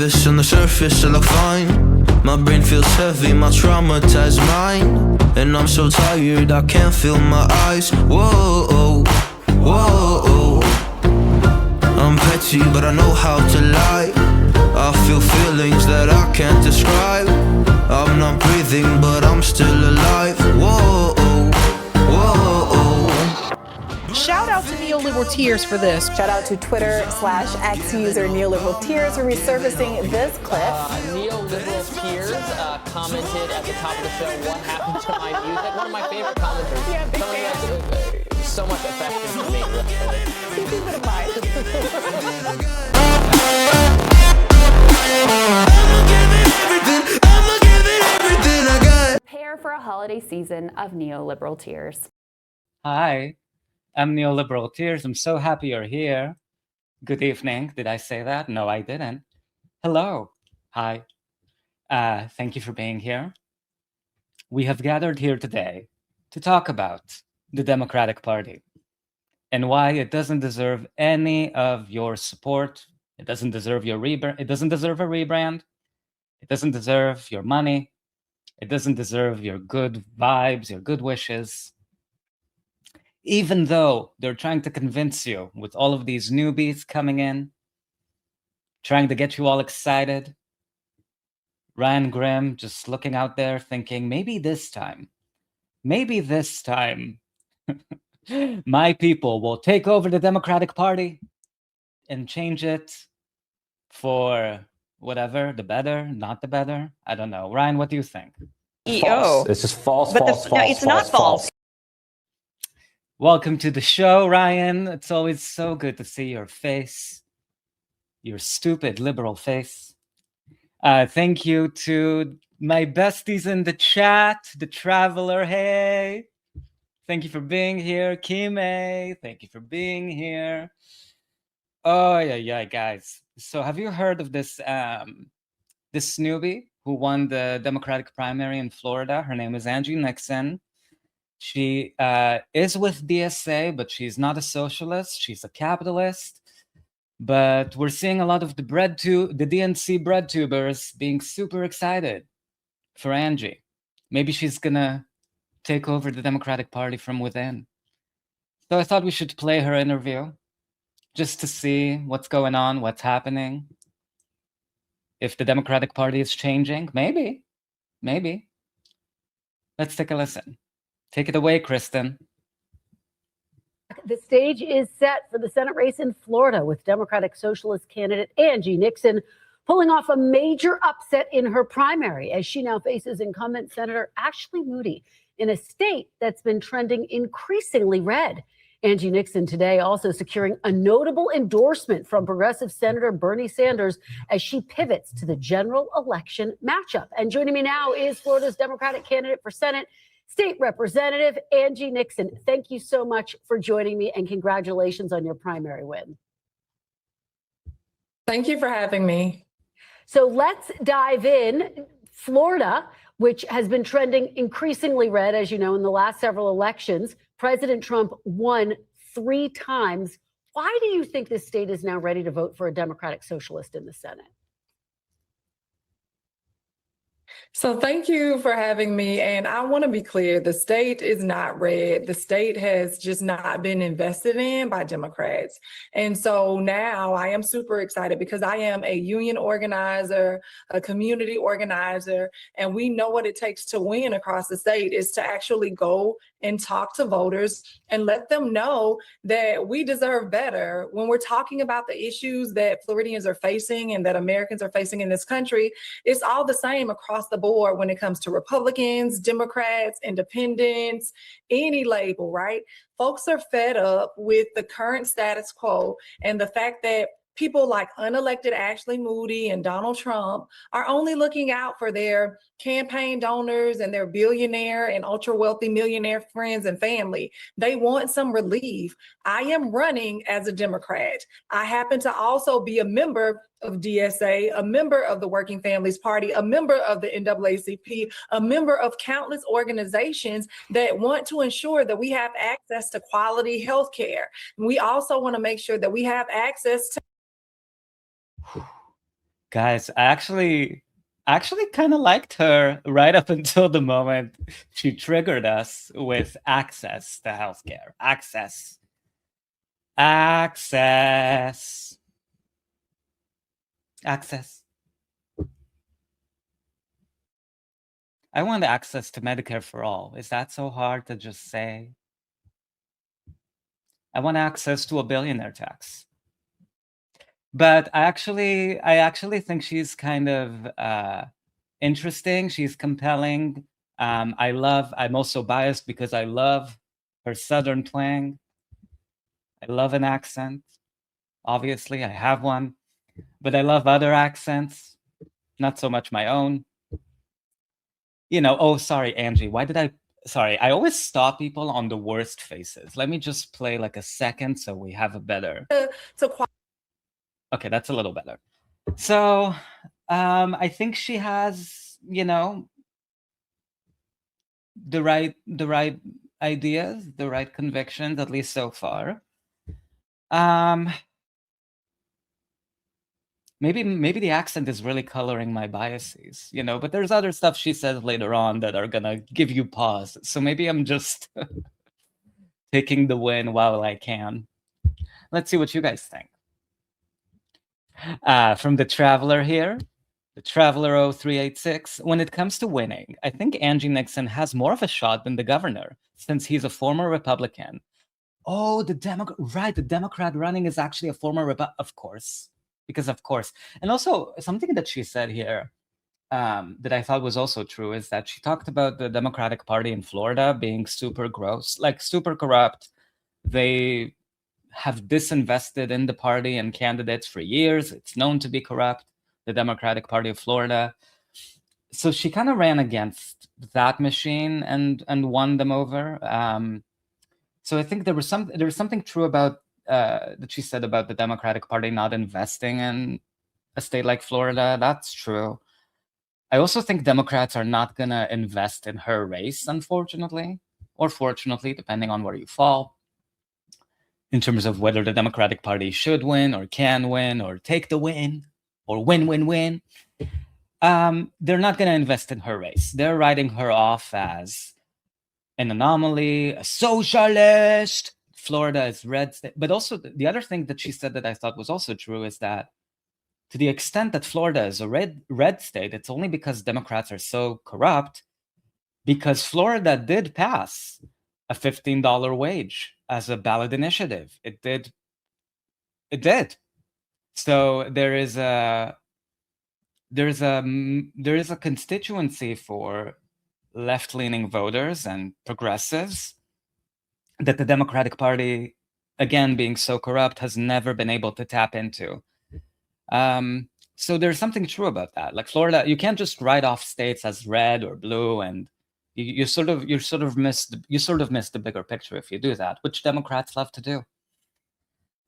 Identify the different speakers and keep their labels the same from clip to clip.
Speaker 1: nervous, on the surface I look fine. My brain feels heavy, my traumatized mind. And I'm so tired, I can't feel my eyes. Whoa, whoa. I'm petty, but I know how to lie. I feel feelings that I can't describe. I'm not breathing, but I'm still alive. Whoa, whoa.
Speaker 2: Shout out to Neoliberal Tears for this.
Speaker 3: Shout out to Twitter/X user Neoliberal Tears for resurfacing this clip.
Speaker 4: Neoliberal Tears commented at the top of the show, "What happened to my music?" One of my favorite commenters.
Speaker 3: Yeah, big fan.
Speaker 4: So much affection for me.
Speaker 3: Keep it in mind.
Speaker 1: I'ma give it everything I got.
Speaker 3: Prepare for a holiday season of Neoliberal Tears.
Speaker 5: Hi, I'm Neoliberal Tears. I'm so happy you're here. Good evening. Did I say that? No, I didn't. Hello. Hi. Thank you for being here. We have gathered here today to talk about the Democratic Party and why it doesn't deserve any of your support. It doesn't deserve your it doesn't deserve a rebrand. It doesn't deserve your money. It doesn't deserve your good vibes, your good wishes. Even though they're trying to convince you with all of these newbies coming in, trying to get you all excited. Ryan Grimm just looking out there thinking, maybe this time, my people will take over the Democratic Party and change it for whatever, the better, not the better. I don't know. Ryan, what do you think?
Speaker 6: False. It's just false, false.
Speaker 7: No, it's not false.
Speaker 5: Welcome to the show, Ryan. It's always so good to see your face, your stupid liberal face. Thank you to my besties in the chat, the Traveler. Hey, thank you for being here. Kime, thank you for being here. Oh, yeah, guys. So have you heard of this this newbie who won the Democratic primary in Florida? Her name is Angie Nixon. She is with DSA, but she's not a socialist. She's a capitalist. But we're seeing a lot of the DNC bread tubers being super excited for Angie. Maybe she's gonna take over the Democratic Party from within. So I thought we should play her interview just to see what's going on, what's happening. If the Democratic Party is changing, maybe. Let's take a listen. Take it away, Kristen.
Speaker 8: The stage is set for the Senate race in Florida with Democratic Socialist candidate Angie Nixon pulling off a major upset in her primary as she now faces incumbent Senator Ashley Moody in a state that's been trending increasingly red. Angie Nixon today also securing a notable endorsement from progressive Senator Bernie Sanders as she pivots to the general election matchup. And joining me now is Florida's Democratic candidate for Senate, State Representative Angie Nixon. Thank you so much for joining me and congratulations on your primary win.
Speaker 9: Thank you for having me.
Speaker 8: So let's dive in. Florida, which has been trending increasingly red, as you know, in the last several elections, President Trump won 3 times. Why do you think this state is now ready to vote for a Democratic Socialist in the Senate?
Speaker 9: So thank you for having me. And I want to be clear, the state is not red. The state has just not been invested in by Democrats. And so now I am super excited because I am a union organizer, a community organizer, and we know what it takes to win across the state is to actually go and talk to voters and let them know that we deserve better. When we're talking about the issues that Floridians are facing and that Americans are facing in this country, it's all the same across the board when it comes to Republicans, Democrats, independents, any label, right? Folks are fed up with the current status quo and the fact that people like unelected Ashley Moody and Donald Trump are only looking out for their campaign donors and their billionaire and ultra wealthy millionaire friends and family. They want some relief. I am running as a Democrat. I happen to also be a member of DSA, a member of the Working Families Party, a member of the NAACP, a member of countless organizations that want to ensure that we have access to quality health care. We also want to make sure that we have access to
Speaker 5: Guys, I actually kind of liked her right up until the moment she triggered us with access to healthcare. Access. Access. Access. I want access to Medicare for all. Is that so hard to just say? I want access to a billionaire tax. But I actually think she's kind of interesting. She's compelling. I'm also biased because I love her Southern twang. I love an accent. Obviously, I have one, but I love other accents, not so much my own. Oh, sorry, Angie. Sorry, I always stop people on the worst faces. Let me just play like a second so we have a better. Okay, that's a little better. So, I think she has, the right ideas, the right convictions, at least so far. Maybe the accent is really coloring my biases, but there's other stuff she says later on that are gonna give you pause. So maybe I'm just taking the win while I can. Let's see what you guys think. From the Traveler here, the Traveler 0386. When it comes to winning, I think Angie Nixon has more of a shot than the governor, since he's a former Republican. Oh, the Democrat running is actually a former of course. Because of course. And also something that she said here that I thought was also true is that she talked about the Democratic Party in Florida being super gross, like super corrupt. They have disinvested in the party and candidates for years. It's known to be corrupt, the Democratic Party of Florida. So she kind of ran against that machine and won them over. So I think there was something true about that she said about the Democratic Party not investing in a state like Florida. That's true. I also think Democrats are not going to invest in her race, unfortunately, or fortunately, depending on where you fall, in terms of whether the Democratic Party should win or can win or take the win or win. They're not going to invest in her race. They're writing her off as an anomaly, a socialist. Florida is red state. But also the other thing that she said that I thought was also true is that to the extent that Florida is a red state, it's only because Democrats are so corrupt, because Florida did pass a $15 wage as a ballot initiative. It did. So there is a constituency for left-leaning voters and progressives that the Democratic Party, again, being so corrupt, has never been able to tap into. So there's something true about that. Like Florida, you can't just write off states as red or blue, and you sort of miss the bigger picture if you do that, which Democrats love to do.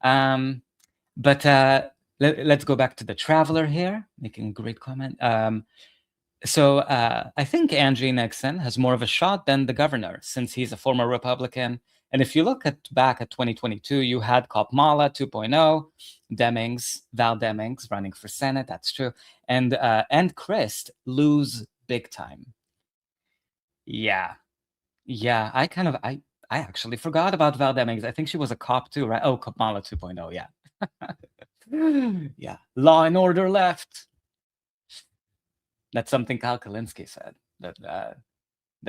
Speaker 5: But let's go back to the Traveler here, making a great comment. So I think Angie Nixon has more of a shot than the governor, since he's a former Republican. And if you look back at 2022, you had Kamala 2.0, Val Demings running for Senate. That's true, and Christ lose big time. Yeah. I actually forgot about Val Demings. I think she was a cop too, right? Oh, Kamala 2.0. Yeah. Yeah. Law and Order left. That's something Kyle Kalinske said, that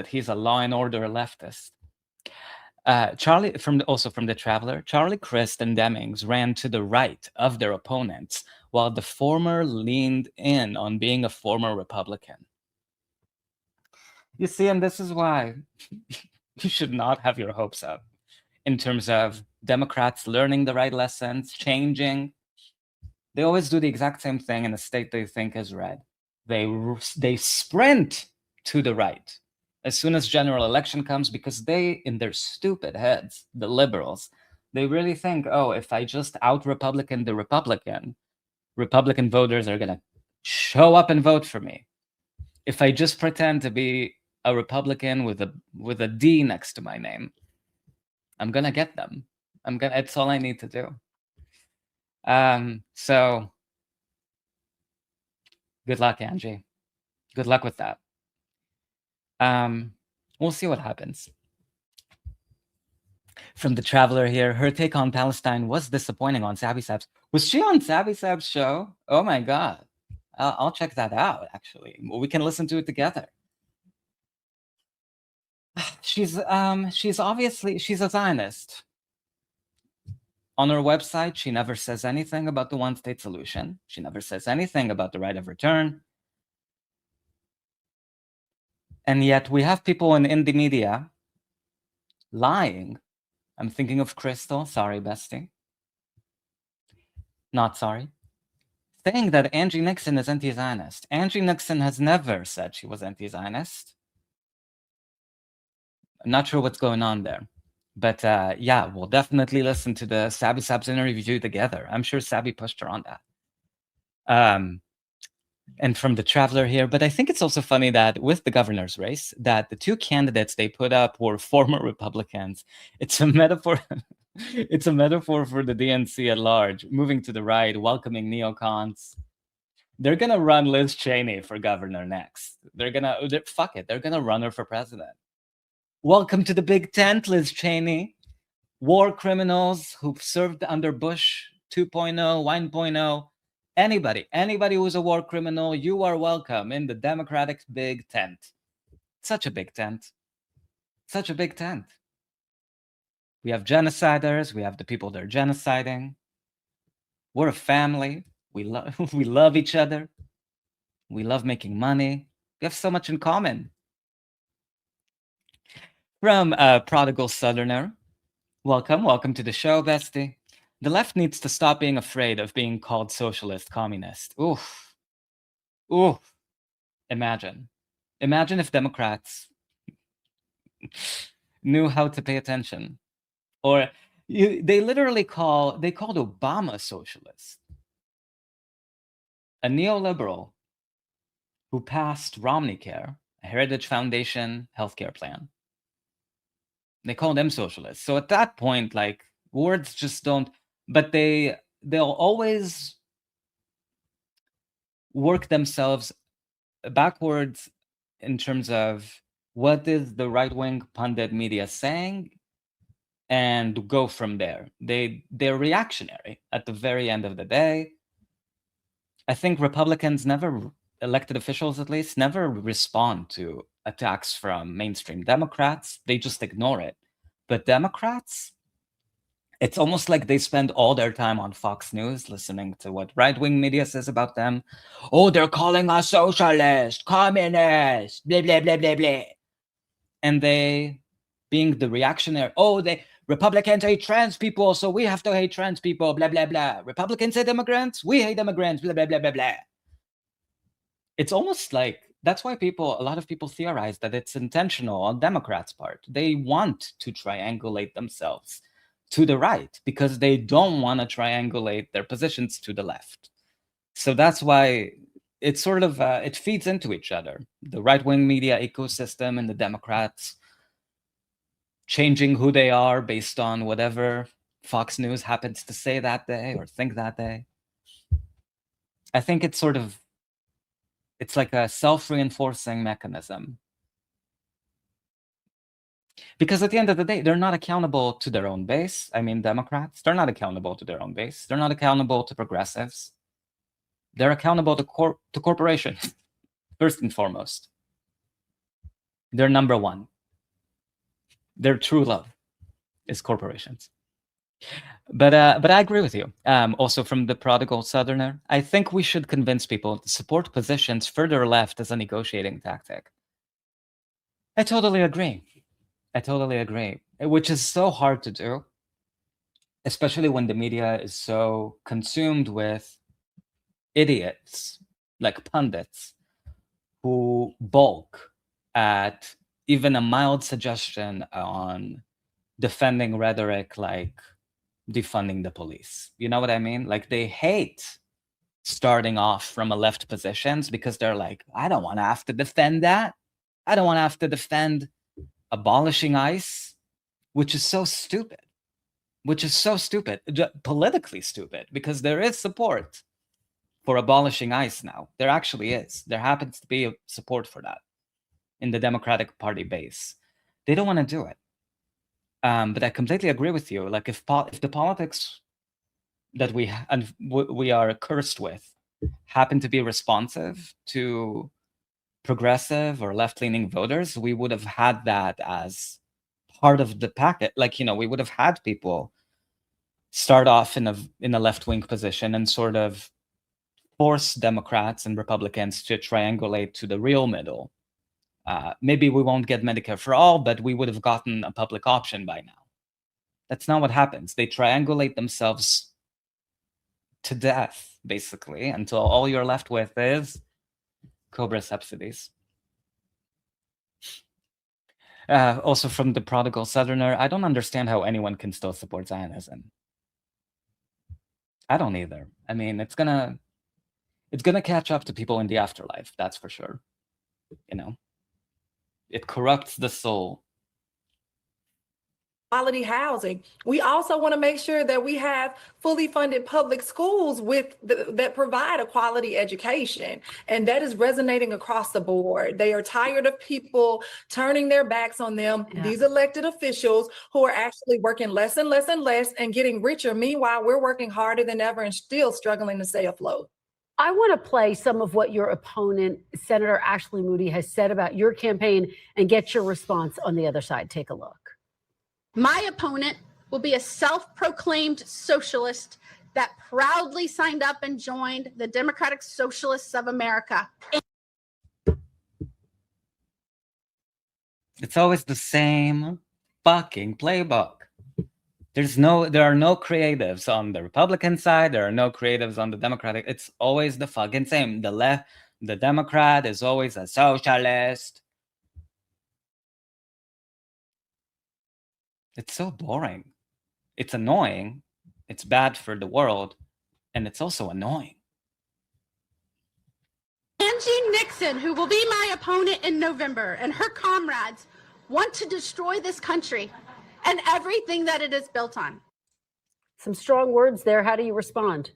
Speaker 5: he's a law and order leftist. Charlie, from the Traveler, Charlie Crist and Demings ran to the right of their opponents, while the former leaned in on being a former Republican. You see, and this is why you should not have your hopes up in terms of Democrats learning the right lessons, changing. They always do the exact same thing in a state they think is red. They sprint to the right as soon as general election comes, because they, in their stupid heads, the liberals, they really think, oh, if I just out-Republican the Republican voters are going to show up and vote for me. If I just pretend to be a Republican with a D next to my name, I'm going to get them. It's all I need to do. So Good luck, Angie. Good luck with that. We'll see what happens. From the Traveler here, her take on Palestine was disappointing on Sabby Sabs. Was she on Sabby Sabs' show? Oh my God. I'll check that out, actually. We can listen to it together. She's obviously, she's a Zionist. On her website, she never says anything about the one-state solution. She never says anything about the right of return. And yet we have people in the media lying. I'm thinking of Crystal, sorry, bestie. Not sorry. Saying that Angie Nixon is anti-Zionist. Angie Nixon has never said she was anti-Zionist. I'm not sure what's going on there. But yeah, we'll definitely listen to the Sabby Sabs interview together. I'm sure Sabby pushed her on that. And from the Traveler here, but I think it's also funny that with the governor's race, that the two candidates they put up were former Republicans. It's a metaphor. It's a metaphor for the DNC at large, moving to the right, welcoming neocons. They're gonna run Liz Cheney for governor next. Fuck it, they're gonna run her for president. Welcome to the big tent, Liz Cheney. War criminals who've served under Bush 2.0, 1.0. Anybody who's a war criminal, you are welcome in the Democratic big tent. Such a big tent. Such a big tent. We have genociders. We have the people that are genociding. We're a family. We love each other. We love making money. We have so much in common. From Prodigal Southerner, welcome to the show, bestie. The left needs to stop being afraid of being called socialist, communist. Oof. Imagine if Democrats knew how to pay attention. Or they called Obama socialist. A neoliberal who passed Romney Care, a Heritage Foundation healthcare plan. They called them socialists. So at that point, like, words just don't, but they'll always work themselves backwards in terms of what is the right-wing pundit media saying and go from there. They're reactionary at the very end of the day. I think Republicans elected officials at least, never respond to attacks from mainstream Democrats. They just ignore it. But Democrats, it's almost like they spend all their time on Fox News listening to what right-wing media says about them. Oh, they're calling us socialist, communist, blah, blah, blah, blah, blah. And they, being the reactionary, Republicans hate trans people, so we have to hate trans people, blah, blah, blah. Republicans hate immigrants, we hate immigrants, blah, blah, blah, blah, blah. It's almost like, that's why a lot of people theorize that it's intentional on Democrats' part. They want to triangulate themselves to the right because they don't want to triangulate their positions to the left. So that's why it's sort of, it feeds into each other. The right-wing media ecosystem and the Democrats changing who they are based on whatever Fox News happens to say that day or think that day. I think it's sort of, it's like a self-reinforcing mechanism. Because at the end of the day, they're not accountable to their own base. I mean, Democrats, they're not accountable to their own base. They're not accountable to progressives. They're accountable to corporations, first and foremost. They're number one. Their true love is corporations. But I agree with you. Also from the Prodigal Southerner, I think we should convince people to support positions further left as a negotiating tactic. I totally agree. Which is so hard to do, especially when the media is so consumed with idiots like pundits who balk at even a mild suggestion on defending rhetoric like defunding the police. You know what I mean? Like, they hate starting off from a left positions because they're like, I don't want to have to defend that. I don't want to have to defend abolishing ICE, which is so stupid. Politically stupid, because there is support for abolishing ICE now. There actually is. There happens to be a support for that in the Democratic Party base. They don't want to do it. But I completely agree with you. Like if the politics that we are cursed with happen to be responsive to progressive or left-leaning voters, we would have had that as part of the packet. Like, we would have had people start off in a left-wing position and sort of force Democrats and Republicans to triangulate to the real middle. Maybe we won't get Medicare for all, but we would have gotten a public option by now. That's not what happens. They triangulate themselves to death, basically, until all you're left with is Cobra subsidies. Also from the prodigal southerner, I don't understand how anyone can still support Zionism. I don't either. I mean, it's gonna catch up to people in the afterlife, that's for sure. It corrupts the soul.
Speaker 9: Quality housing. We also want to make sure that we have fully funded public schools that provide a quality education. And that is resonating across the board. They are tired of people turning their backs on them, these elected officials who are actually working less and less and less and getting richer. Meanwhile, we're working harder than ever and still struggling to stay afloat.
Speaker 8: I want to play some of what your opponent, Senator Ashley Moody, has said about your campaign and get your response on the other side. Take a look.
Speaker 7: My opponent will be a self-proclaimed socialist that proudly signed up and joined the Democratic Socialists of America.
Speaker 5: It's always the same fucking playbook. There are no creatives on the Republican side. There are no creatives on the Democratic. It's always the fucking same. The Democrat is always a socialist. It's so boring. It's annoying. It's bad for the world. And it's also annoying.
Speaker 7: Angie Nixon, who will be my opponent in November, and her comrades want to destroy this country and everything that it is built on.
Speaker 8: Some strong words there. How do you respond?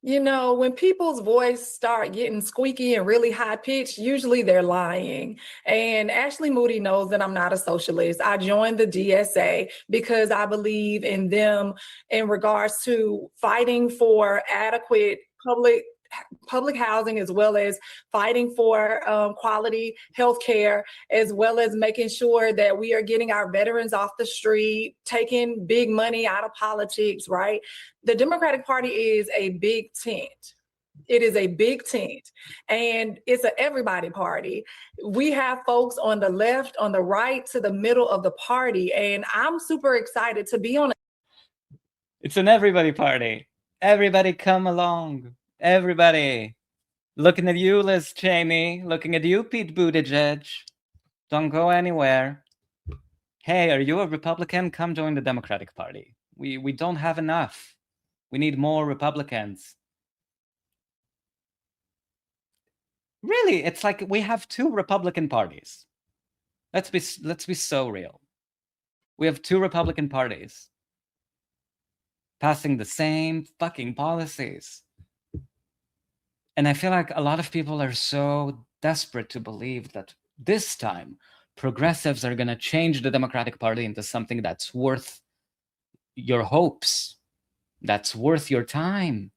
Speaker 9: When people's voice start getting squeaky and really high pitched, usually they're lying. And Ashley Moody knows that I'm not a socialist. I joined the DSA because I believe in them in regards to fighting for adequate public housing, as well as fighting for quality health care, as well as making sure that we are getting our veterans off the street, taking big money out of politics, right? The Democratic Party is a big tent. It is a big tent, and it's an everybody party. We have folks on the left, on the right, to the middle of the party, and I'm super excited to be on it.
Speaker 5: It's an everybody party. Everybody come along. Everybody. Looking at you, Liz Cheney. Looking at you, Pete Buttigieg. Don't go anywhere. Hey, are you a Republican? Come join the Democratic Party. We don't have enough. We need more Republicans. Really, it's like we have two Republican parties. Let's be so real. We have two Republican parties passing the same fucking policies. And I feel like a lot of people are so desperate to believe that this time progressives are going to change the Democratic Party into something that's worth your hopes, that's worth your time.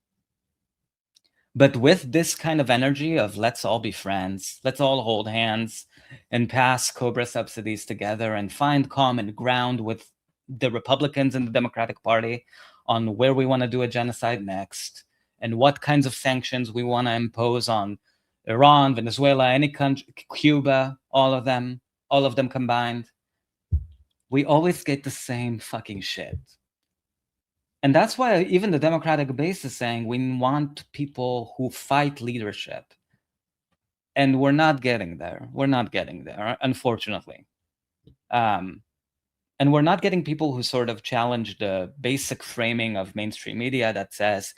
Speaker 5: But with this kind of energy of let's all be friends, let's all hold hands and pass Cobra subsidies together and find common ground with the Republicans and the Democratic Party on where we want to do a genocide next, and what kinds of sanctions we want to impose on Iran, Venezuela, any country, Cuba, all of them combined. We always get the same fucking shit. And that's why even the Democratic base is saying we want people who fight leadership. And we're not getting there. We're not getting there, unfortunately. And we're not getting people who sort of challenge the basic framing of mainstream media that says,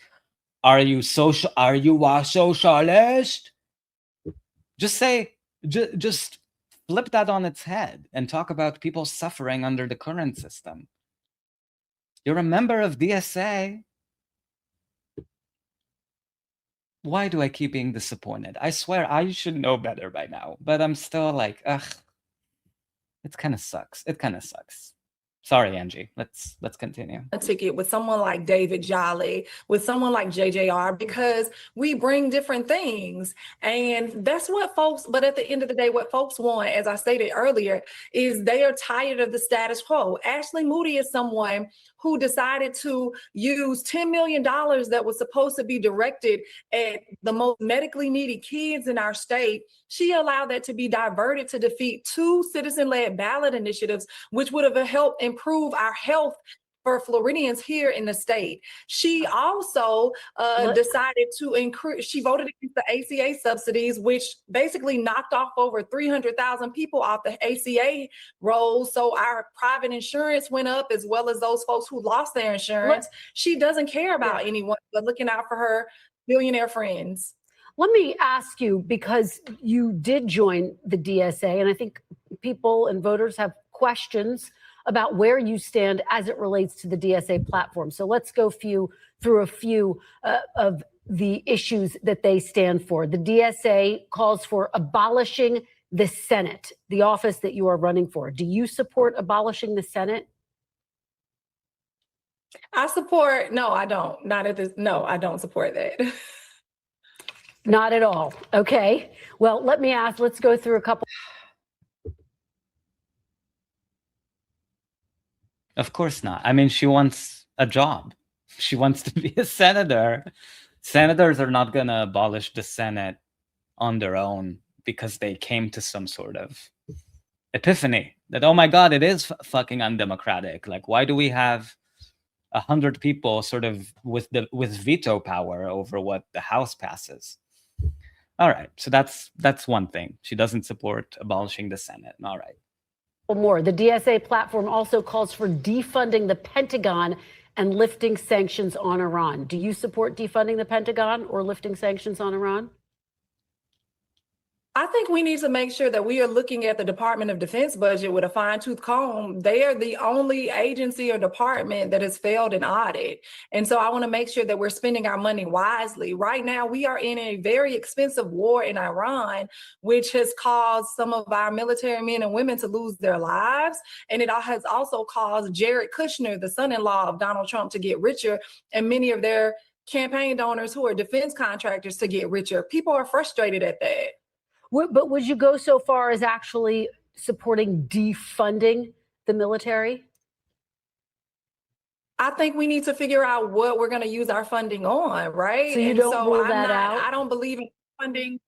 Speaker 5: Are you a socialist? Just say, just flip that on its head and talk about people suffering under the current system. You're a member of DSA. why do I keep being disappointed? I swear I should know better by now, but I'm still like, ugh, it kind of sucks. It kind of sucks. Sorry, Angie. Let's continue.
Speaker 9: A ticket with someone like David Jolly, with someone like JJR, because we bring different things. And that's what folks, but at the end of the day, what folks want, as I stated earlier, is they are tired of the status quo. Ashley Moody is someone who decided to use $10 million that was supposed to be directed at the most medically needy kids in our state. She allowed that to be diverted to defeat 2 citizen-led ballot initiatives, which would have helped improve our health for Floridians here in the state. She also decided to increase, she voted against the ACA subsidies, which basically knocked off over 300,000 people off the ACA rolls. So our private insurance went up, as well as those folks who lost their insurance. She doesn't care about anyone but looking out for her billionaire friends.
Speaker 8: Let me ask you, because you did join the DSA, and I think people and voters have questions about where you stand as it relates to the DSA platform. So let's go through a few of the issues that they stand for. The DSA calls for abolishing the Senate, the office that you are running for. Do you support abolishing the Senate?
Speaker 9: I support, no, I don't. Not at this, no, I don't support that.
Speaker 8: Not at all. Okay. Well, let me ask, let's go through a couple.
Speaker 5: Of course not. I mean, she wants a job. She wants to be a senator. Senators are not going to abolish the Senate on their own because they came to some sort of epiphany that, oh my God, it is fucking undemocratic. Like, why do we have 100 people sort of with veto power over what the House passes? All right. So that's one thing. She doesn't support abolishing the Senate. All right.
Speaker 8: More. The DSA platform also calls for defunding the Pentagon and lifting sanctions on Iran. Do you support defunding the Pentagon or lifting sanctions on Iran?
Speaker 9: I think we need to make sure that we are looking at the Department of Defense budget with a fine-tooth comb. They are the only agency or department that has failed an audit. And so I want to make sure that we're spending our money wisely. Right now, we are in a very expensive war in Iran, which has caused some of our military men and women to lose their lives. And it has also caused Jared Kushner, the son-in-law of Donald Trump, to get richer, and many of their campaign donors who are defense contractors to get richer. People are frustrated at that.
Speaker 8: But would you go so far as actually supporting defunding the military?
Speaker 9: I think we need to figure out what we're going to use our funding on, right?
Speaker 8: So you don't rule that out?
Speaker 9: I don't believe in funding.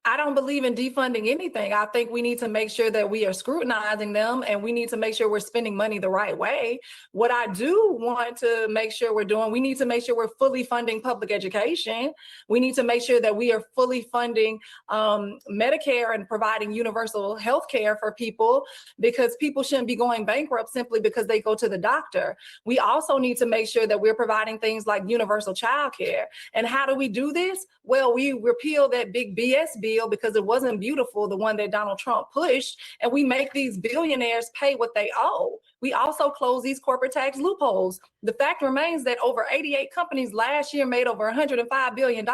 Speaker 9: I don't believe in defunding anything. I think we need to make sure that we are scrutinizing them, and we need to make sure we're spending money the right way. What I do want to make sure we're doing, we need to make sure we're fully funding public education. We need to make sure that we are fully funding Medicare and providing universal health care for people, because people shouldn't be going bankrupt simply because they go to the doctor. We also need to make sure that we're providing things like universal child care. And how do we do this? Well, we repeal that big BS bill because it wasn't beautiful, the one that Donald Trump pushed, and we make these billionaires pay what they owe. We also close these corporate tax loopholes. The fact remains that over 88 companies last year made over $105 billion,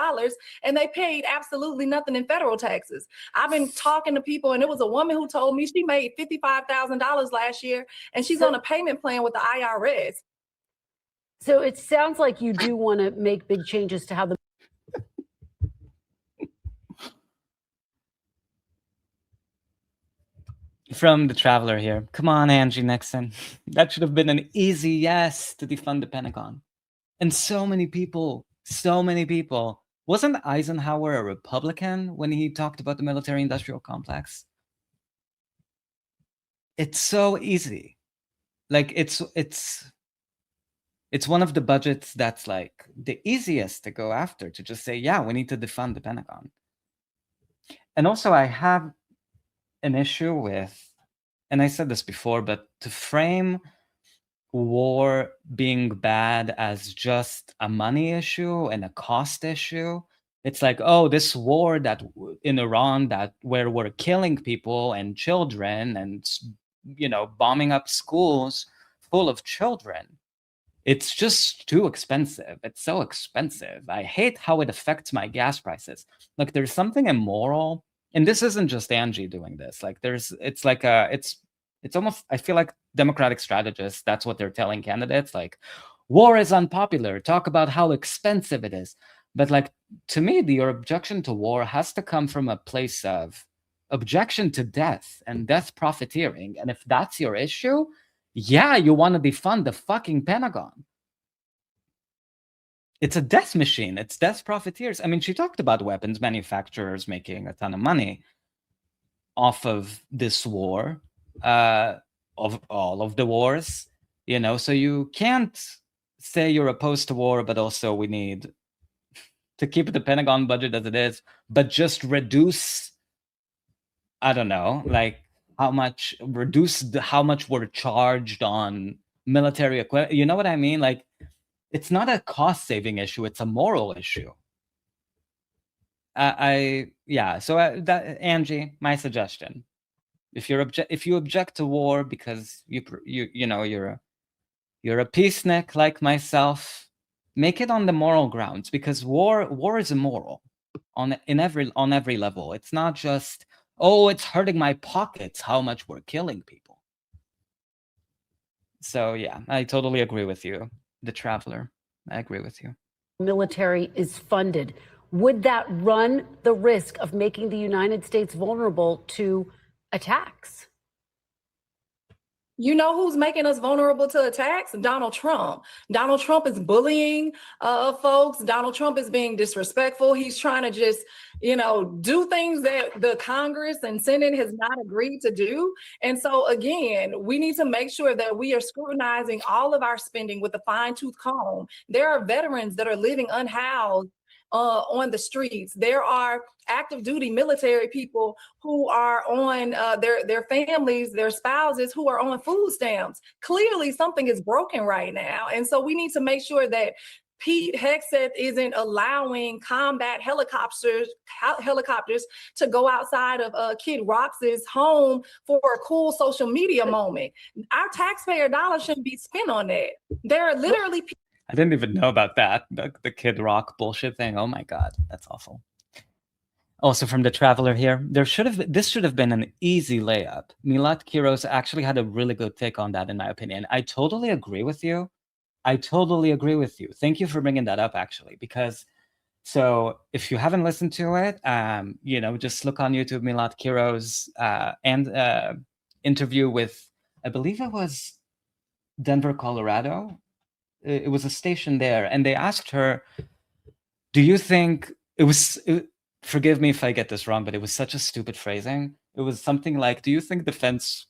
Speaker 9: and they paid absolutely nothing in federal taxes. I've been talking to people, and it was a woman who told me she made $55,000 last year, and she's on a payment plan with the IRS.
Speaker 8: So it sounds like you do want to make big changes to how the
Speaker 5: From the Traveler here. Come on, Angie Nixon. That should have been an easy yes to defund the Pentagon. And so many people. Wasn't Eisenhower a Republican when he talked about the military-industrial complex? It's so easy. Like, it's one of the budgets that's like the easiest to go after, to just say, yeah, we need to defund the Pentagon. And also, I have an issue with, and I said this before, but to frame war being bad as just a money issue and a cost issue, it's like, oh, this war that in Iran, that where we're killing people and children and, you know, bombing up schools full of children, It's just too expensive. It's so expensive. I hate how it affects my gas prices. Like, there's something immoral, and this isn't just Angie doing this. Like, it's almost, I feel like Democratic strategists, that's what they're telling candidates. Like, war is unpopular. Talk about how expensive it is. But like, to me, your objection to war has to come from a place of objection to death and death profiteering. And if that's your issue, yeah, you want to defund the fucking Pentagon. It's a death machine. It's death profiteers. I mean, she talked about weapons manufacturers making a ton of money off of this war, of all of the wars, you know, so you can't say you're opposed to war, but also we need to keep the Pentagon budget as it is, but just reduce, I don't know, like how much we're charged on military equipment. You know what I mean? Like, it's not a cost saving issue, it's a moral issue. So that, Angie, my suggestion, if you object to war because you know you're a peacenik like myself, make it on the moral grounds, because war is immoral on every level. It's not just, oh, it's hurting my pockets how much we're killing people. So yeah, I totally agree with you, the traveler. I agree with you.
Speaker 8: Military is funded. Would that run the risk of making the United States vulnerable to attacks?
Speaker 9: You know who's making us vulnerable to attacks? Donald Trump. Donald Trump is bullying folks. Donald Trump is being disrespectful. He's trying to just, do things that the Congress and Senate has not agreed to do. And so, again, we need to make sure that we are scrutinizing all of our spending with a fine-tooth comb. There are veterans that are living unhoused on the streets. There are active duty military people who are on their families, their spouses who are on food stamps. Clearly something is broken right now. And so we need to make sure that Pete Hegseth isn't allowing combat helicopters to go outside of Kid Rock's home for a cool social media moment. Our taxpayer dollars shouldn't be spent on that. There are literally people.
Speaker 5: I didn't even know about that, the Kid Rock bullshit thing. Oh my God, that's awful. Also from the traveler here, this should have been an easy layup. Milat Kiros actually had a really good take on that, in my opinion. I totally agree with you. Thank you for bringing that up, actually, because so if you haven't listened to it, just look on YouTube, Milat Kiros and interview with, I believe it was Denver, Colorado. It was a station there, and they asked her, do you think forgive me if I get this wrong, but it was such a stupid phrasing. It was something like, do you think defense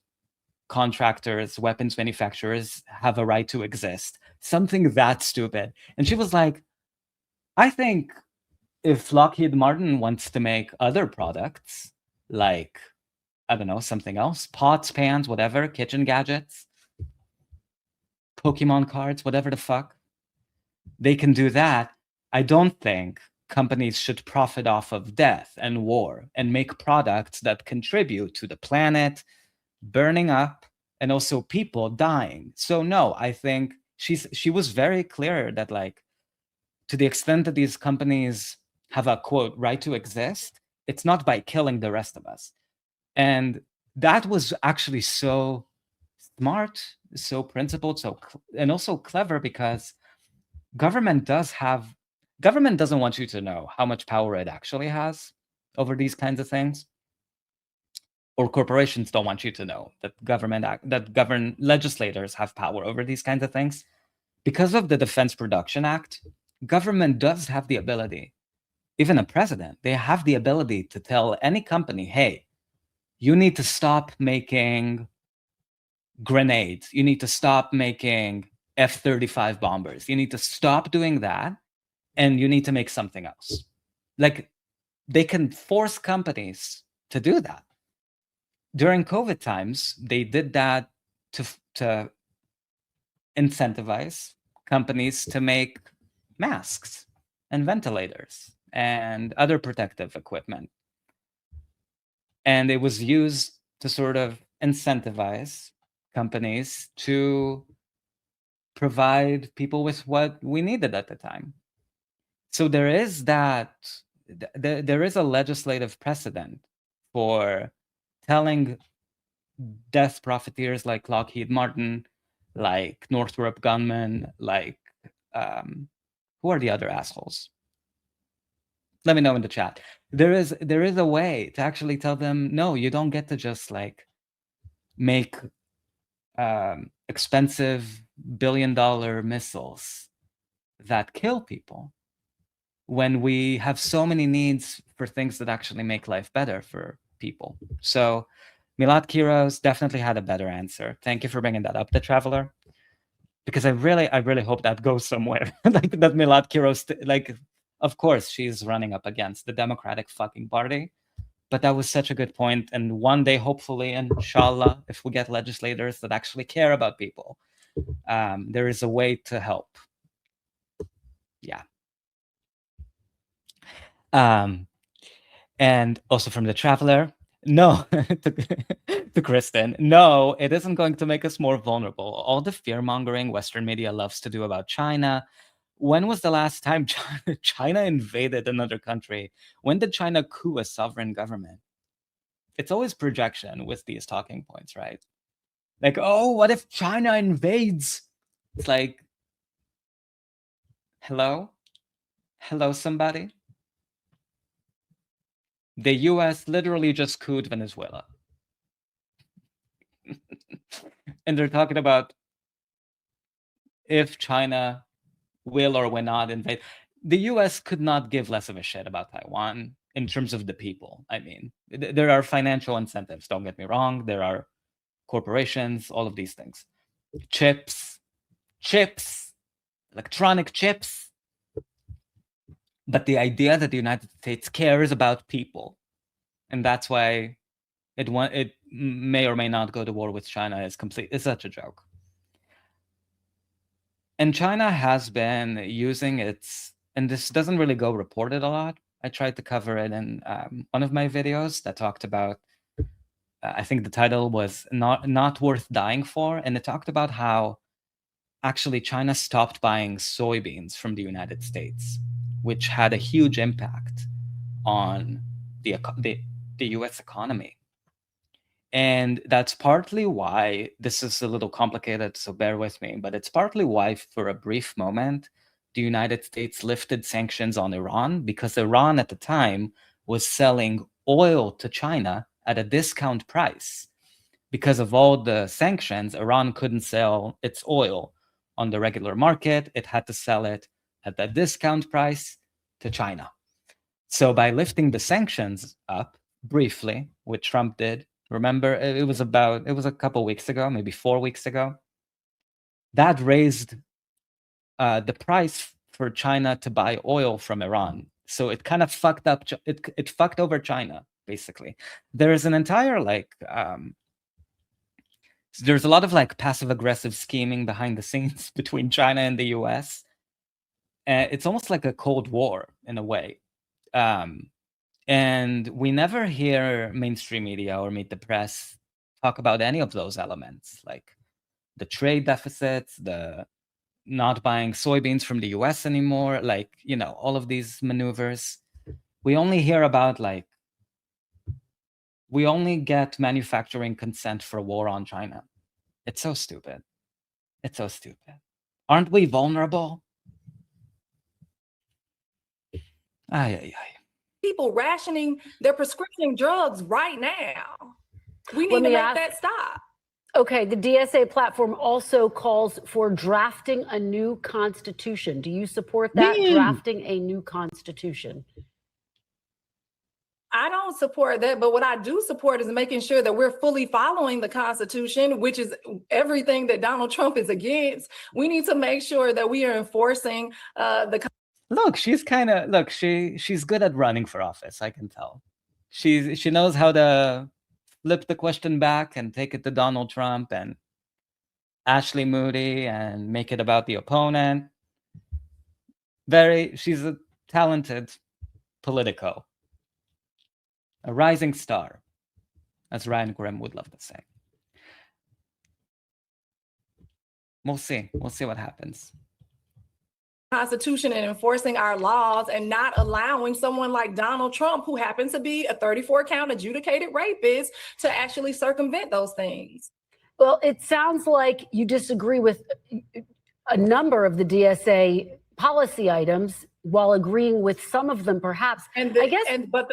Speaker 5: contractors, weapons manufacturers have a right to exist? Something that stupid. And she was like, I think if Lockheed Martin wants to make other products, like, I don't know, something else, pots, pans, whatever, kitchen gadgets, Pokemon cards, whatever the fuck, they can do that. I don't think companies should profit off of death and war and make products that contribute to the planet burning up and also people dying. So no, I think she was very clear that, like, to the extent that these companies have a, quote, right to exist, it's not by killing the rest of us. And that was actually so smart, so principled, and also clever, because government doesn't want you to know how much power it actually has over these kinds of things. Or corporations don't want you to know that legislators have power over these kinds of things. Because of the Defense Production Act, government does have the ability, even a president, they have the ability to tell any company, hey, you need to stop making grenades. You need to stop making F-35 bombers. You need to stop doing that, and you need to make something else. Like, they can force companies to do that. During COVID times, they did that to incentivize companies to make masks and ventilators and other protective equipment. And it was used to sort of incentivize companies to provide people with what we needed at the time. So there is that, there is a legislative precedent for telling death profiteers like Lockheed Martin, like Northrop Grumman, like who are the other assholes? Let me know in the chat. There is a way to actually tell them, no, you don't get to just like make expensive billion-dollar missiles that kill people when we have so many needs for things that actually make life better for people. So Milad Kiros definitely had a better answer. Thank you for bringing that up, The Traveler, because I really hope that goes somewhere. Like that Milad Kiros, like, of course she's running up against the Democratic fucking party, but that was such a good point. And one day, hopefully, inshallah, if we get legislators that actually care about people, there is a way to help. Yeah. And also from The Traveler, no, to Kristen, no, it isn't going to make us more vulnerable. All the fear-mongering Western media loves to do about China. When was the last time China invaded another country? When did China coup a sovereign government? It's always projection with these talking points, right? Like, oh, what if China invades? It's like, hello? Hello, somebody? The US literally just couped Venezuela. And they're talking about if China will or will not invade. The US could not give less of a shit about Taiwan in terms of the people. I mean, there are financial incentives, don't get me wrong. There are corporations, all of these things. Chips, electronic chips. But the idea that the United States cares about people, and that's why it may or may not go to war with China is such a joke. And China has been using its, and this doesn't really go reported a lot. I tried to cover it in one of my videos that talked about, I think the title was not worth dying for. And it talked about how actually China stopped buying soybeans from the United States, which had a huge impact on the US economy. And that's partly why, this is a little complicated, so bear with me, but it's partly why for a brief moment, the United States lifted sanctions on Iran, because Iran at the time was selling oil to China at a discount price. Because of all the sanctions, Iran couldn't sell its oil on the regular market. It had to sell it at that discount price to China. So by lifting the sanctions up briefly, what Trump did, remember, it was a couple weeks ago, maybe 4 weeks ago, that raised the price for China to buy oil from Iran. So it kind of fucked up, it fucked over China, basically. There's an entire there's a lot of passive aggressive scheming behind the scenes between China and the US. It's almost like a Cold War in a way. And we never hear mainstream media or Meet the Press talk about any of those elements, like the trade deficits, the not buying soybeans from the US anymore, all of these maneuvers. We only hear about we only get manufacturing consent for war on China. It's so stupid. It's so stupid. Aren't we vulnerable? Ay.
Speaker 9: People rationing their prescription drugs right now. We need to make that stop.
Speaker 8: Okay, the DSA platform also calls for drafting a new constitution. Do you support that, drafting a new constitution?
Speaker 9: I don't support that, but what I do support is making sure that we're fully following the Constitution, which is everything that Donald Trump is against. We need to make sure that we are enforcing the.
Speaker 5: Look, she's good at running for office. I can tell. She knows how to flip the question back and take it to Donald Trump and Ashley Moody and make it about the opponent. She's a talented politico. A rising star, as Ryan Grimm would love to say. We'll see. We'll see what happens.
Speaker 9: Constitution and enforcing our laws and not allowing someone like Donald Trump, who happens to be a 34 count adjudicated rapist, to actually circumvent those things.
Speaker 8: Well, it sounds like you disagree with a number of the DSA policy items while agreeing with some of them, perhaps.
Speaker 9: But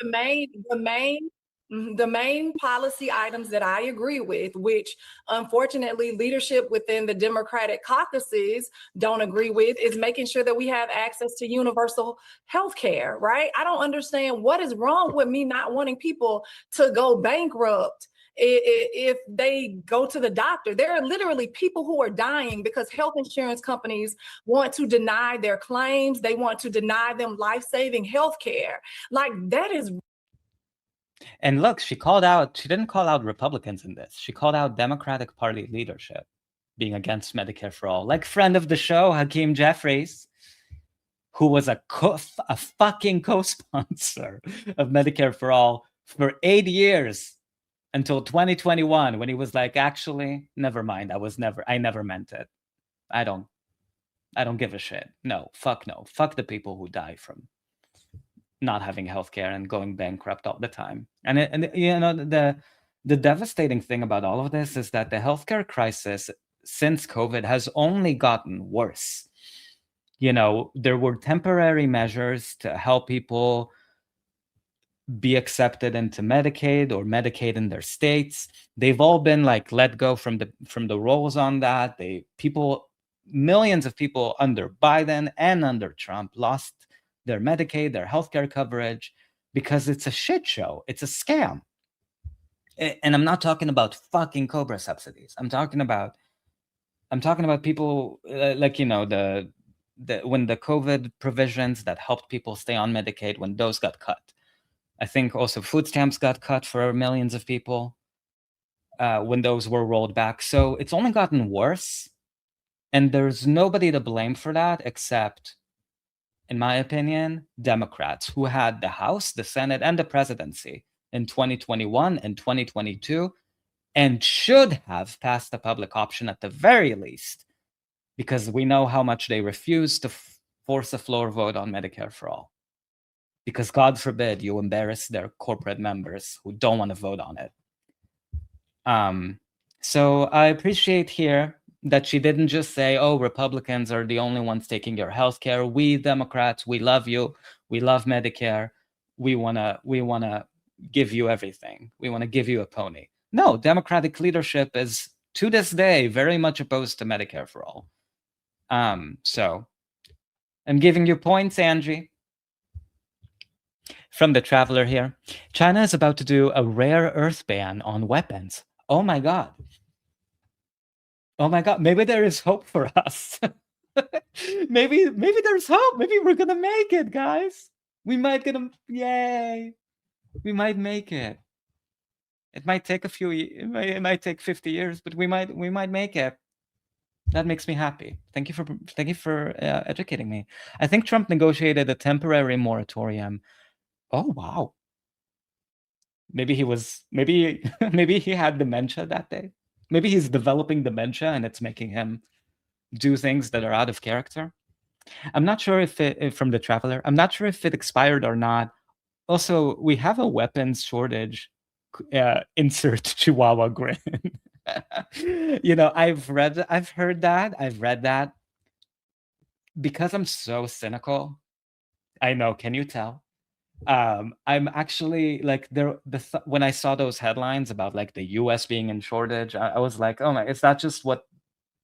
Speaker 9: the main policy items that I agree with, which unfortunately leadership within the Democratic caucuses don't agree with, is making sure that we have access to universal health care, right? I don't understand what is wrong with me not wanting people to go bankrupt if they go to the doctor. There are literally people who are dying because health insurance companies want to deny their claims. They want to deny them life-saving health care. Like, that is.
Speaker 5: And look, she didn't call out Republicans in this. She called out Democratic Party leadership being against Medicare for all. Like friend of the show, Hakeem Jeffries, who was a fucking co-sponsor of Medicare for all for 8 years until 2021, when he was like, actually, never mind. I never meant it. I don't give a shit. No. Fuck the people who die from not having healthcare and going bankrupt all the time. And the devastating thing about all of this is that the healthcare crisis since COVID has only gotten worse. There were temporary measures to help people be accepted into Medicaid or Medicaid in their states. They've all been like let go from the rolls on that. Millions of people under Biden and under Trump lost their Medicaid, their healthcare coverage, because it's a shit show. It's a scam. And I'm not talking about fucking Cobra subsidies. I'm talking about people like, when the COVID provisions that helped people stay on Medicaid, when those got cut. I think also food stamps got cut for millions of people when those were rolled back. So it's only gotten worse. And there's nobody to blame for that except, in my opinion, Democrats who had the House, the Senate, and the presidency in 2021 and 2022, and should have passed a public option at the very least, because we know how much they refused to force a floor vote on Medicare for all. Because God forbid you embarrass their corporate members who don't want to vote on it. So I appreciate here that she didn't just say, oh, Republicans are the only ones taking your health care. We Democrats, we love you. We love Medicare. We wanna give you everything. We want to give you a pony. No, Democratic leadership is, to this day, very much opposed to Medicare for all. So I'm giving you points, Angie. From the Traveler here. China is about to do a rare earth ban on weapons. Oh my God. Oh my God, maybe there is hope for us. maybe there's hope. Maybe we're gonna make it, guys. Yay. We might make it. It might take it might take 50 years, but we might make it. That makes me happy. Thank you for educating me. I think Trump negotiated a temporary moratorium. Oh wow. Maybe he had dementia that day. Maybe he's developing dementia and it's making him do things that are out of character. I'm not sure from the Traveler, I'm not sure if it expired or not. Also, we have a weapons shortage. Insert Chihuahua grin. I've read that. Because I'm so cynical. I know, can you tell? I'm actually like when I saw those headlines about like the US being in shortage, I was like, oh my, is that just what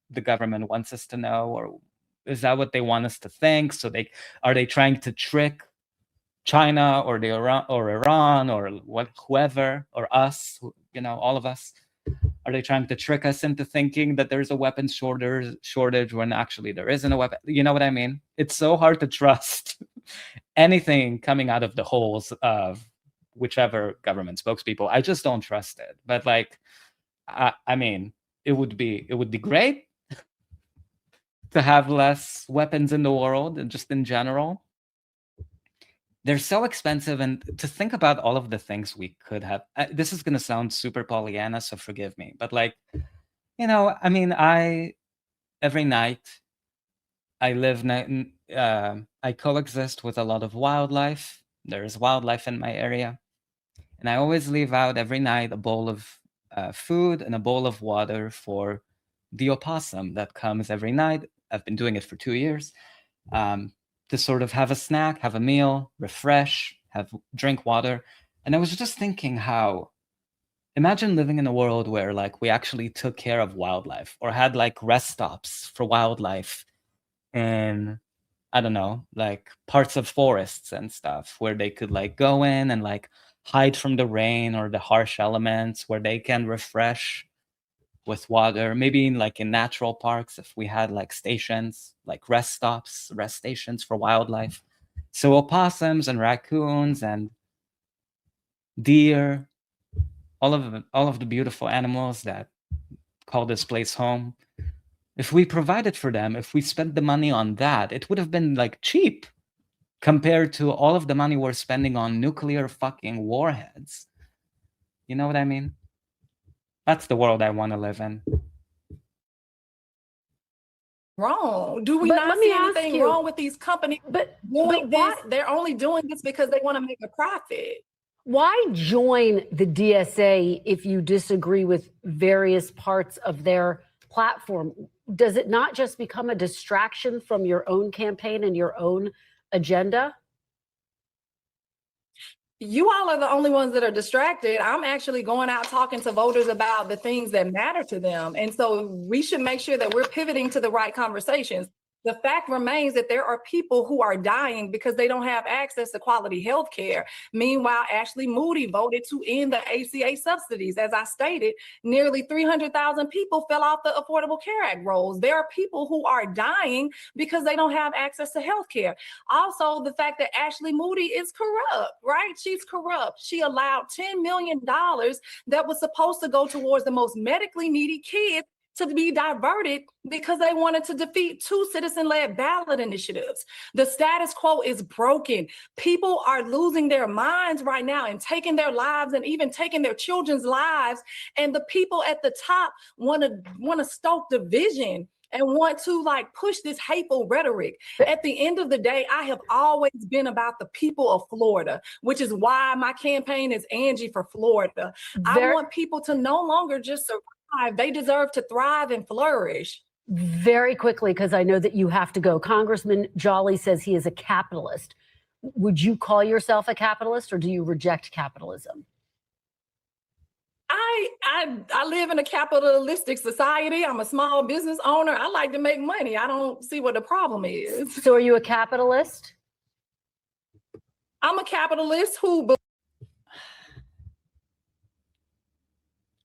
Speaker 5: the government wants us to know, or is that what they want us to think? So are they trying to trick China or Iran or whoever or us, all of us? Are they trying to trick us into thinking that there's a weapons shortage when actually there isn't a weapon? You know what I mean? It's so hard to trust anything coming out of the holes of whichever government spokespeople. I just don't trust it. But like, I mean, it would be great to have less weapons in the world and just in general. They're so expensive, and to think about all of the things we could have. This is going to sound super Pollyanna, so forgive me. But like, I mean, every night I I coexist with a lot of wildlife. There's wildlife in my area. And I always leave out every night a bowl of food and a bowl of water for the opossum that comes every night. I've been doing it for 2 years, to sort of have a snack, have a meal, refresh, drink water. And I was just thinking how, imagine living in a world where like we actually took care of wildlife or had like rest stops for wildlife in, I don't know, like parts of forests and stuff where they could like go in and like hide from the rain or the harsh elements, where they can refresh with water. Maybe in natural parks, if we had like stations, like rest stops, rest stations for wildlife. So opossums and raccoons and deer, all of the beautiful animals that call this place home, if we provided for them, if we spent the money on that, it would have been like cheap compared to all of the money we're spending on nuclear fucking warheads. You know what I mean? That's the world I want to live in.
Speaker 9: Wrong. Do we
Speaker 8: But
Speaker 9: not
Speaker 8: let me
Speaker 9: see
Speaker 8: ask
Speaker 9: anything
Speaker 8: you-
Speaker 9: wrong with these companies doing this? They're only doing this because they want to make a profit.
Speaker 8: Why join the DSA if you disagree with various parts of their platform? Does it not just become a distraction from your own campaign and your own agenda?
Speaker 9: You all are the only ones that are distracted. I'm actually going out talking to voters about the things that matter to them. And so we should make sure that we're pivoting to the right conversations. The fact remains that there are people who are dying because they don't have access to quality health care. Meanwhile, Ashley Moody voted to end the ACA subsidies. As I stated, nearly 300,000 people fell off the Affordable Care Act rolls. There are people who are dying because they don't have access to health care. Also, the fact that Ashley Moody is corrupt, right? She's corrupt. She allowed $10 million that was supposed to go towards the most medically needy kids to be diverted because they wanted to defeat 2 citizen-led ballot initiatives. The status quo is broken. People are losing their minds right now and taking their lives and even taking their children's lives. And the people at the top want to stoke division and want to like push this hateful rhetoric. At the end of the day, I have always been about the people of Florida, which is why my campaign is Angie for Florida. I want people to no longer just survive. They deserve to thrive and flourish.
Speaker 8: Very quickly, because I know that you have to go. Congressman Jolly says he is a capitalist. Would you call yourself a capitalist, or do you reject capitalism?
Speaker 9: I live in a capitalistic society. I'm a small business owner. I like to make money. I don't see what the problem is.
Speaker 8: So are you a capitalist?
Speaker 9: I'm a capitalist who...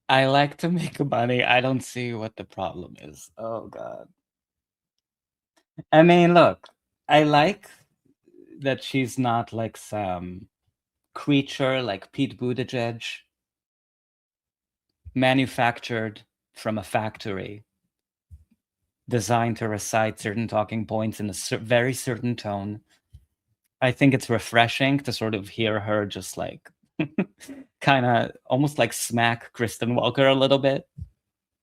Speaker 5: I like to make money. I don't see what the problem is. Oh, God. I mean, look, I like that she's not like some creature like Pete Buttigieg, manufactured from a factory, designed to recite certain talking points in a very certain tone. I think it's refreshing to sort of hear her just like kind of almost like smack Kristen Welker a little bit,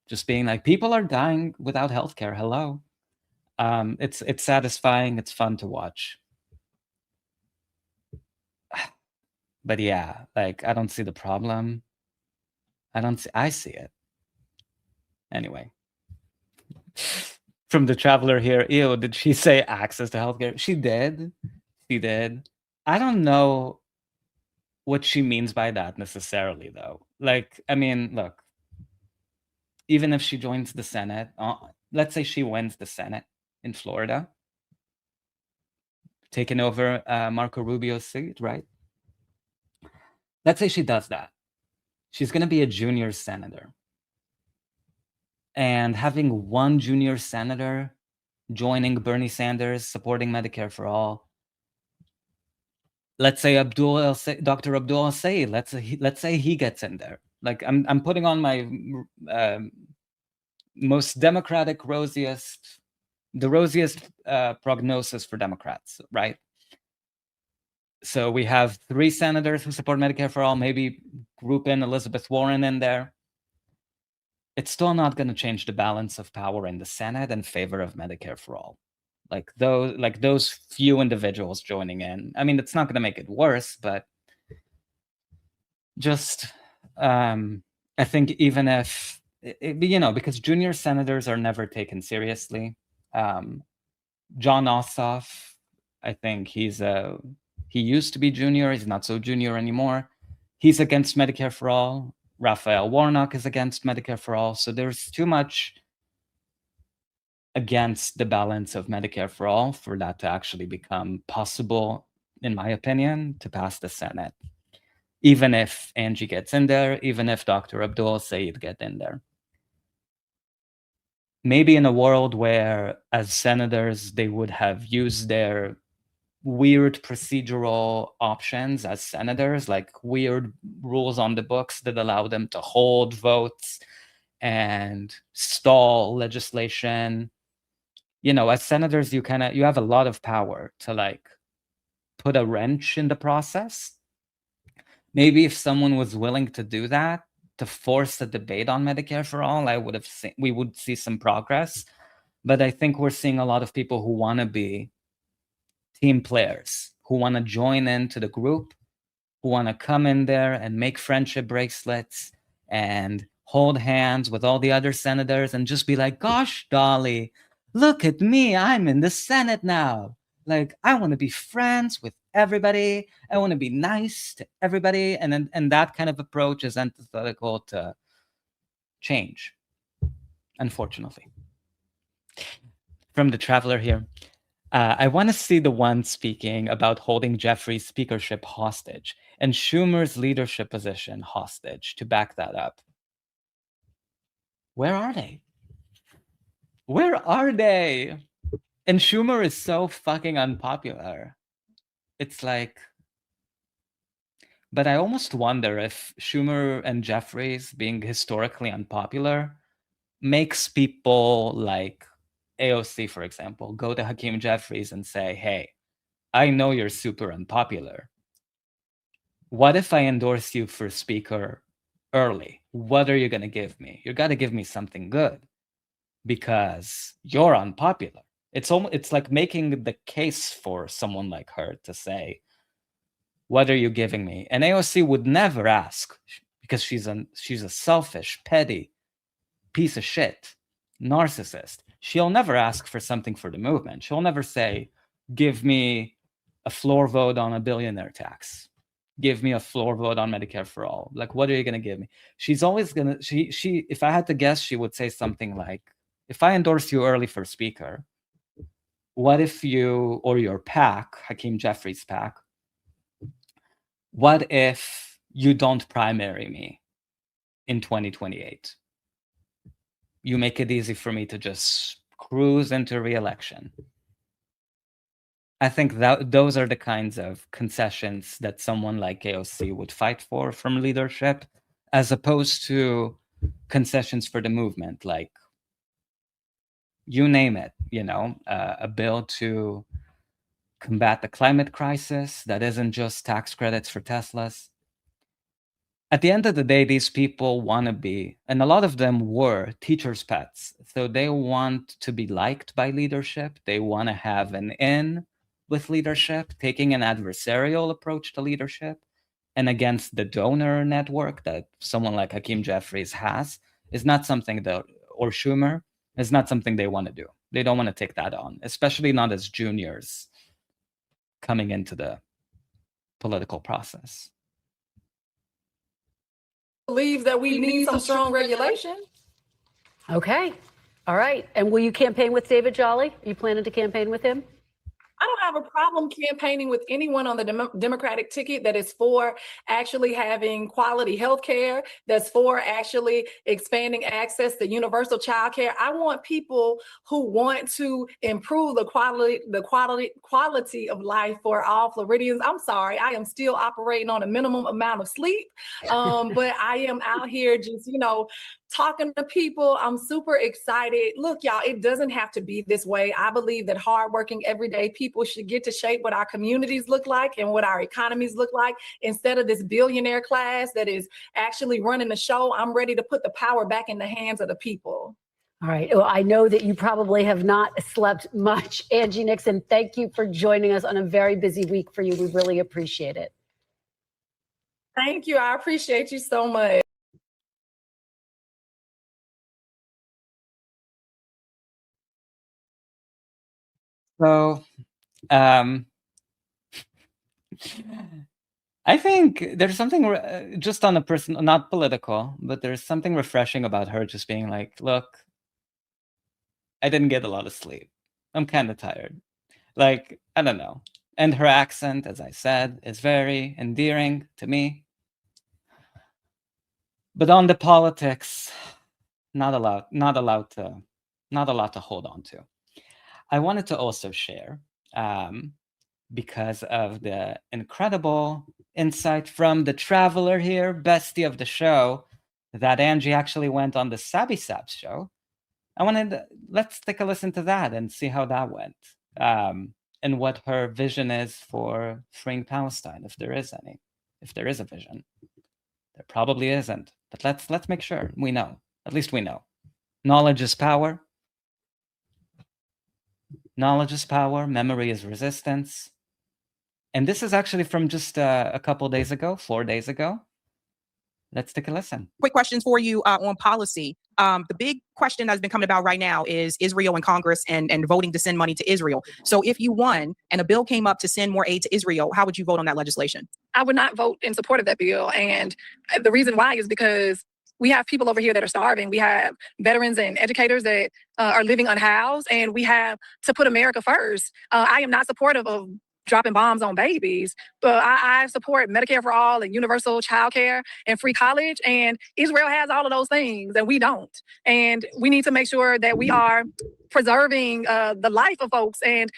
Speaker 5: just being like, people are dying without healthcare. Hello. It's satisfying. It's fun to watch. But yeah, like, I don't see the problem. I see it. Anyway. From the Traveler here, ew, did she say access to healthcare? She did. She did. I don't know what she means by that necessarily, though. Like, I mean, look, even if she joins the Senate, let's say she wins the Senate in Florida, taking over Marco Rubio's seat, right? Let's say she does that. She's going to be a junior senator. And having one junior senator joining Bernie Sanders, supporting Medicare for all, let's say Dr. Abdul El-Sayed, let's say he gets in there. Like, I'm putting on my most Democratic, rosiest prognosis for Democrats, right? So we have 3 senators who support Medicare for all, maybe group in Elizabeth Warren in there. it's still not going to change the balance of power in the Senate in favor of Medicare for all. Like those few individuals joining in. I mean, it's not going to make it worse, but just I think even if because junior senators are never taken seriously. John Ossoff, I think he used to be junior. He's not so junior anymore. He's against Medicare for all. Raphael Warnock is against Medicare for all. So there's too much against the balance of Medicare for all for that to actually become possible, in my opinion, to pass the Senate. Even if Angie gets in there, even if Dr. Abdul Saeed get in there. Maybe in a world where, as senators, they would have used their weird procedural options as senators, like weird rules on the books that allow them to hold votes and stall legislation. As senators, you have a lot of power to like put a wrench in the process. Maybe if someone was willing to do that, to force a debate on Medicare for all, we would see some progress. But I think we're seeing a lot of people who want to be team players, who want to join into the group, who want to come in there and make friendship bracelets and hold hands with all the other senators and just be like, gosh, Dolly, look at me, I'm in the Senate now. Like, I want to be friends with everybody. I want to be nice to everybody. And that kind of approach is antithetical to change, unfortunately. From the Traveler here. I want to see the one speaking about holding Jeffrey's speakership hostage and Schumer's leadership position hostage to back that up. Where are they? Where are they? And Schumer is so fucking unpopular. It's like, but I almost wonder if Schumer and Jeffries being historically unpopular makes people like AOC, for example, go to Hakeem Jeffries and say, hey, I know you're super unpopular. What if I endorse you for speaker early? What are you going to give me? You got to give me something good because you're unpopular. It's like making the case for someone like her to say, what are you giving me? And AOC would never ask because she's a selfish, petty piece of shit, narcissist. She'll never ask for something for the movement. She'll never say, give me a floor vote on a billionaire tax. Give me a floor vote on Medicare for all. Like, what are you going to give me? She's always going to, she, if I had to guess, she would say something like, if I endorse you early for speaker, what if you, or your PAC, Hakeem Jeffries' PAC, what if you don't primary me in 2028? You make it easy for me to just cruise into re-election. I think that those are the kinds of concessions that someone like AOC would fight for from leadership, as opposed to concessions for the movement, like you name it, a bill to combat the climate crisis that isn't just tax credits for Teslas. At the end of the day, these people want to be, and a lot of them were, teachers' pets. So they want to be liked by leadership. They want to have an in with leadership, taking an adversarial approach to leadership and against the donor network that someone like Hakeem Jeffries has is not something that, or Schumer, is not something they want to do. They don't want to take that on, especially not as juniors coming into the political process.
Speaker 9: Believes that we need some strong regulation.
Speaker 8: Okay. All right. And will you campaign with David Jolly? Are you planning to campaign with him?
Speaker 9: I don't have a problem campaigning with anyone on the Democratic ticket that is for actually having quality health care, that's for actually expanding access to universal child care. I want people who want to improve the quality of life for all Floridians. I'm sorry, I am still operating on a minimum amount of sleep, but I am out here just, talking to people. I'm super excited. Look, y'all, it doesn't have to be this way. I believe that hardworking, everyday people should get to shape what our communities look like and what our economies look like instead of this billionaire class that is actually running the show. I'm ready to put the power back in the hands of the people.
Speaker 8: All right. Well, I know that you probably have not slept much. Angie Nixon, thank you for joining us on a very busy week for you. We really appreciate it.
Speaker 9: Thank you. I appreciate you so much.
Speaker 5: So, I think there's something just on a personal, not political, but there's something refreshing about her just being like, look, I didn't get a lot of sleep. I'm kind of tired. Like, I don't know. And her accent, as I said, is very endearing to me. But on the politics, not a lot to hold on to. I wanted to also share, because of the incredible insight from the traveler here, bestie of the show, that Angie actually went on the Sabby Sabs show. Let's take a listen to that and see how that went, and what her vision is for freeing Palestine, if there is any, if there is a vision. There probably isn't, but let's make sure we know. At least we know. Knowledge is power. Knowledge is power. Memory is resistance. And this is actually from just a couple days ago, 4 days ago. Let's take a listen.
Speaker 2: Quick questions for you on policy. The big question that's been coming about right now is Israel and Congress and voting to send money to Israel. So if you won and a bill came up to send more aid to Israel, how would you vote on that legislation?
Speaker 9: I would not vote in support of that bill. And the reason why is because we have people over here that are starving. We have veterans and educators that are living unhoused, and we have to put America first. I am not supportive of dropping bombs on babies, but I support Medicare for all and universal child care and free college. And Israel has all of those things and we don't. And we need to make sure that we are preserving the life of folks. And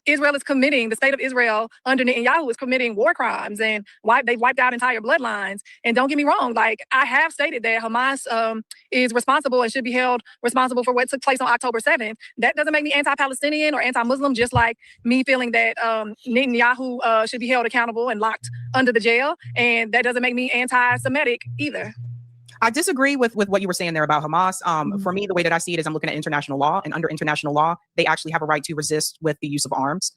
Speaker 9: Israel is committing, the state of Israel under Netanyahu is committing war crimes, and they've wiped out entire bloodlines. And don't get me wrong, like I have stated that Hamas is responsible and should be held responsible for what took place on October 7th. That doesn't make me anti-Palestinian or anti-Muslim, just like me feeling that Netanyahu should be held accountable and locked under the jail. And that doesn't make me anti-Semitic either.
Speaker 2: I disagree with what you were saying there about Hamas. For me, the way that I see it is I'm looking at international law, and under international law, they actually have a right to resist with the use of arms.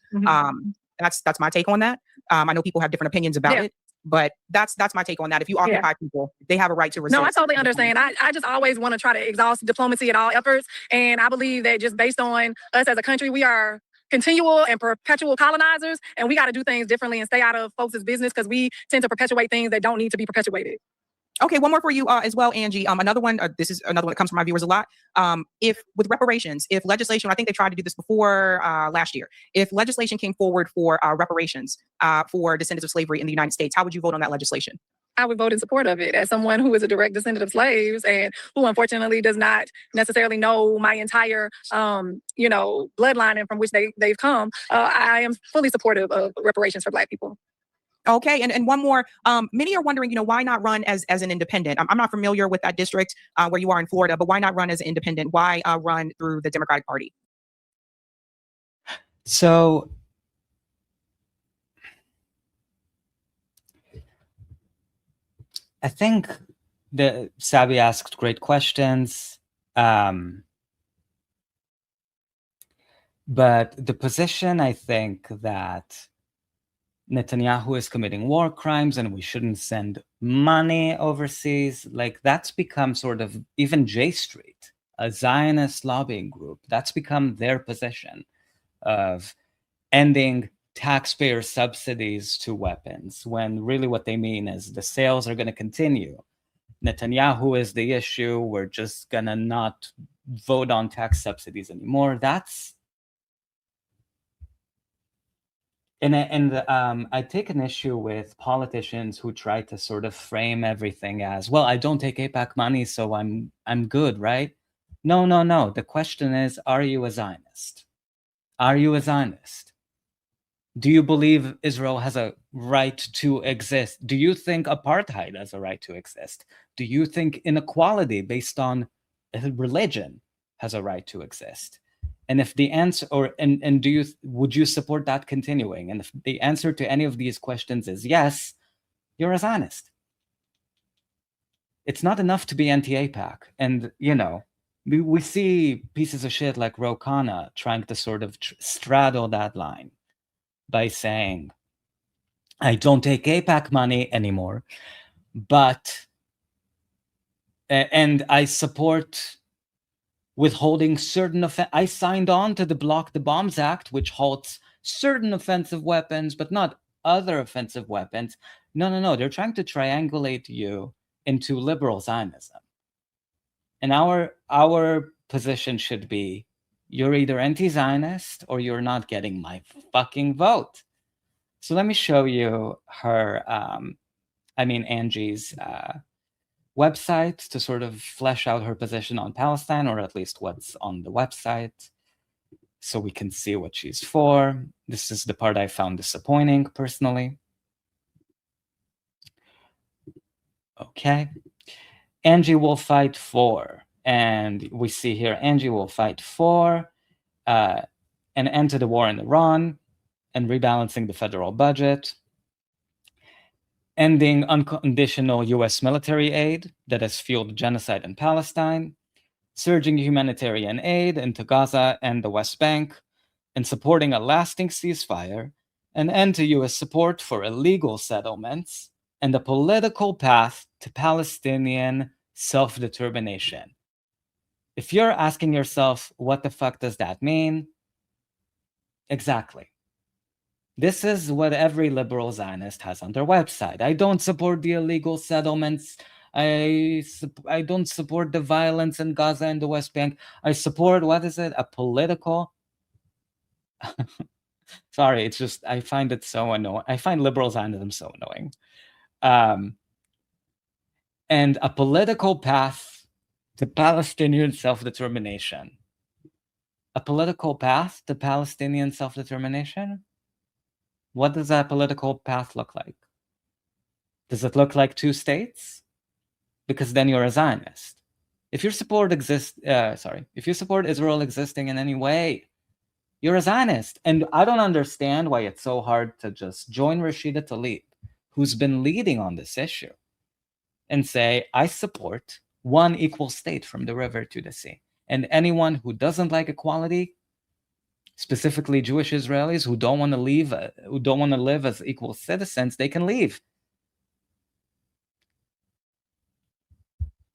Speaker 2: That's my take on that. I know people have different opinions about it, but that's my take on that. If you occupy people, they have a right to resist.
Speaker 9: No, I totally understand. I just always want to try to exhaust diplomacy at all efforts. And I believe that just based on us as a country, we are continual and perpetual colonizers, and we got to do things differently and stay out of folks' business because we tend to perpetuate things that don't need to be perpetuated.
Speaker 2: Okay, one more for you as well, Angie. Another one, this is another one that comes from my viewers a lot. If with reparations, if legislation, I think they tried to do this before last year. If legislation came forward for reparations for descendants of slavery in the United States, how would you vote on that legislation?
Speaker 9: I would vote in support of it as someone who is a direct descendant of slaves and who unfortunately does not necessarily know my entire, bloodline and from which they've come. I am fully supportive of reparations for Black people.
Speaker 2: Okay, and one more. Many are wondering, why not run as an independent? I'm not familiar with that district where you are in Florida, but why not run as an independent? Why run through the Democratic Party?
Speaker 5: So I think the Sabby asked great questions, but the position, I think, that Netanyahu is committing war crimes and we shouldn't send money overseas, like that's become sort of, even J Street, a Zionist lobbying group, that's become their position of ending taxpayer subsidies to weapons, when really what they mean is the sales are going to continue. Netanyahu is the issue. We're just going to not vote on tax subsidies anymore. I take an issue with politicians who try to sort of frame everything as, well, I don't take AIPAC money, so I'm good, right? No. The question is, are you a Zionist? Are you a Zionist? Do you believe Israel has a right to exist? Do you think apartheid has a right to exist? Do you think inequality based on religion has a right to exist? And if the answer, would you support that continuing? And if the answer to any of these questions is yes, you're a Zionist. It's not enough to be anti-AIPAC. And, we see pieces of shit like Ro Khanna trying to sort of straddle that line by saying, I don't take AIPAC money anymore, and I support withholding certain I signed on to the Block the Bombs Act, which halts certain offensive weapons, but not other offensive weapons. No. They're trying to triangulate you into liberal Zionism. And our position should be, you're either anti-Zionist or you're not getting my fucking vote. So let me show you her, Angie's website to sort of flesh out her position on Palestine, or at least what's on the website, so we can see what she's for. This is the part I found disappointing, personally. Okay. Angie will fight for, and we see here, Angie will fight for an end to the war in Iran and rebalancing the federal budget, ending unconditional U.S. military aid that has fueled genocide in Palestine, surging humanitarian aid into Gaza and the West Bank, and supporting a lasting ceasefire, an end to U.S. support for illegal settlements, and a political path to Palestinian self-determination. If you're asking yourself, what the fuck does that mean? Exactly. This is what every liberal Zionist has on their website. I don't support the illegal settlements. I don't support the violence in Gaza and the West Bank. I support, a political... Sorry, it's just, I find it so annoying. I find liberal Zionism so annoying. And a political path to Palestinian self-determination. A political path to Palestinian self-determination? What does that political path look like? Does it look like 2 states? Because then you're a Zionist. If you support Israel existing in any way, you're a Zionist. And I don't understand why it's so hard to just join Rashida Tlaib, who's been leading on this issue, and say, I support one equal state from the river to the sea. And anyone who doesn't like equality, specifically Jewish Israelis who don't want to live as equal citizens, they can leave.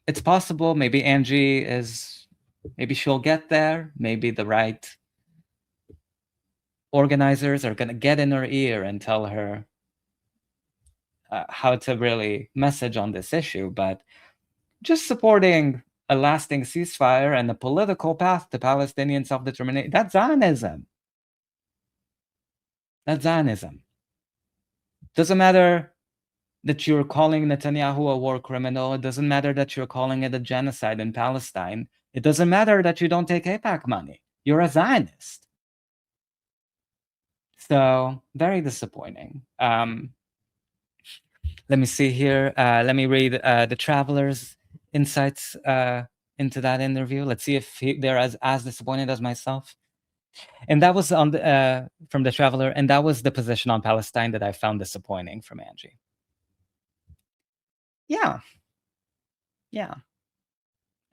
Speaker 5: It's possible. Maybe maybe she'll get there. Maybe the right organizers are going to get in her ear and tell her how to really message on this issue. But just supporting a lasting ceasefire and a political path to Palestinian self-determination, that's Zionism. That's Zionism. Doesn't matter that you're calling Netanyahu a war criminal. It doesn't matter that you're calling it a genocide in Palestine. It doesn't matter that you don't take AIPAC money. You're a Zionist. So, very disappointing. Let me see here. Let me read the Traveler's insights into that interview. Let's see if they're as disappointed as myself. And that was on from the Traveler, and that was the position on Palestine that I found disappointing from Angie. Yeah.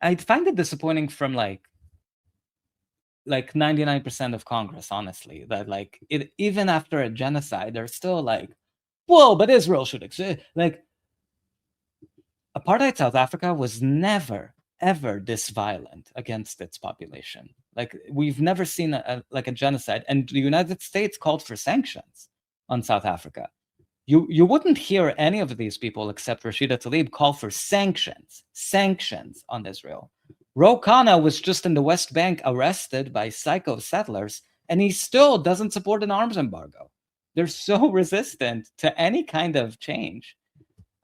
Speaker 5: I find it disappointing from like 99% of Congress, honestly, that even after a genocide, they're still like, whoa, but Israel should exist. Like, apartheid South Africa was never, ever this violent against its population. Like, we've never seen a genocide. And the United States called for sanctions on South Africa. You wouldn't hear any of these people except Rashida Tlaib call for sanctions on Israel. Ro Khanna was just in the West Bank arrested by psycho settlers, and he still doesn't support an arms embargo. They're so resistant to any kind of change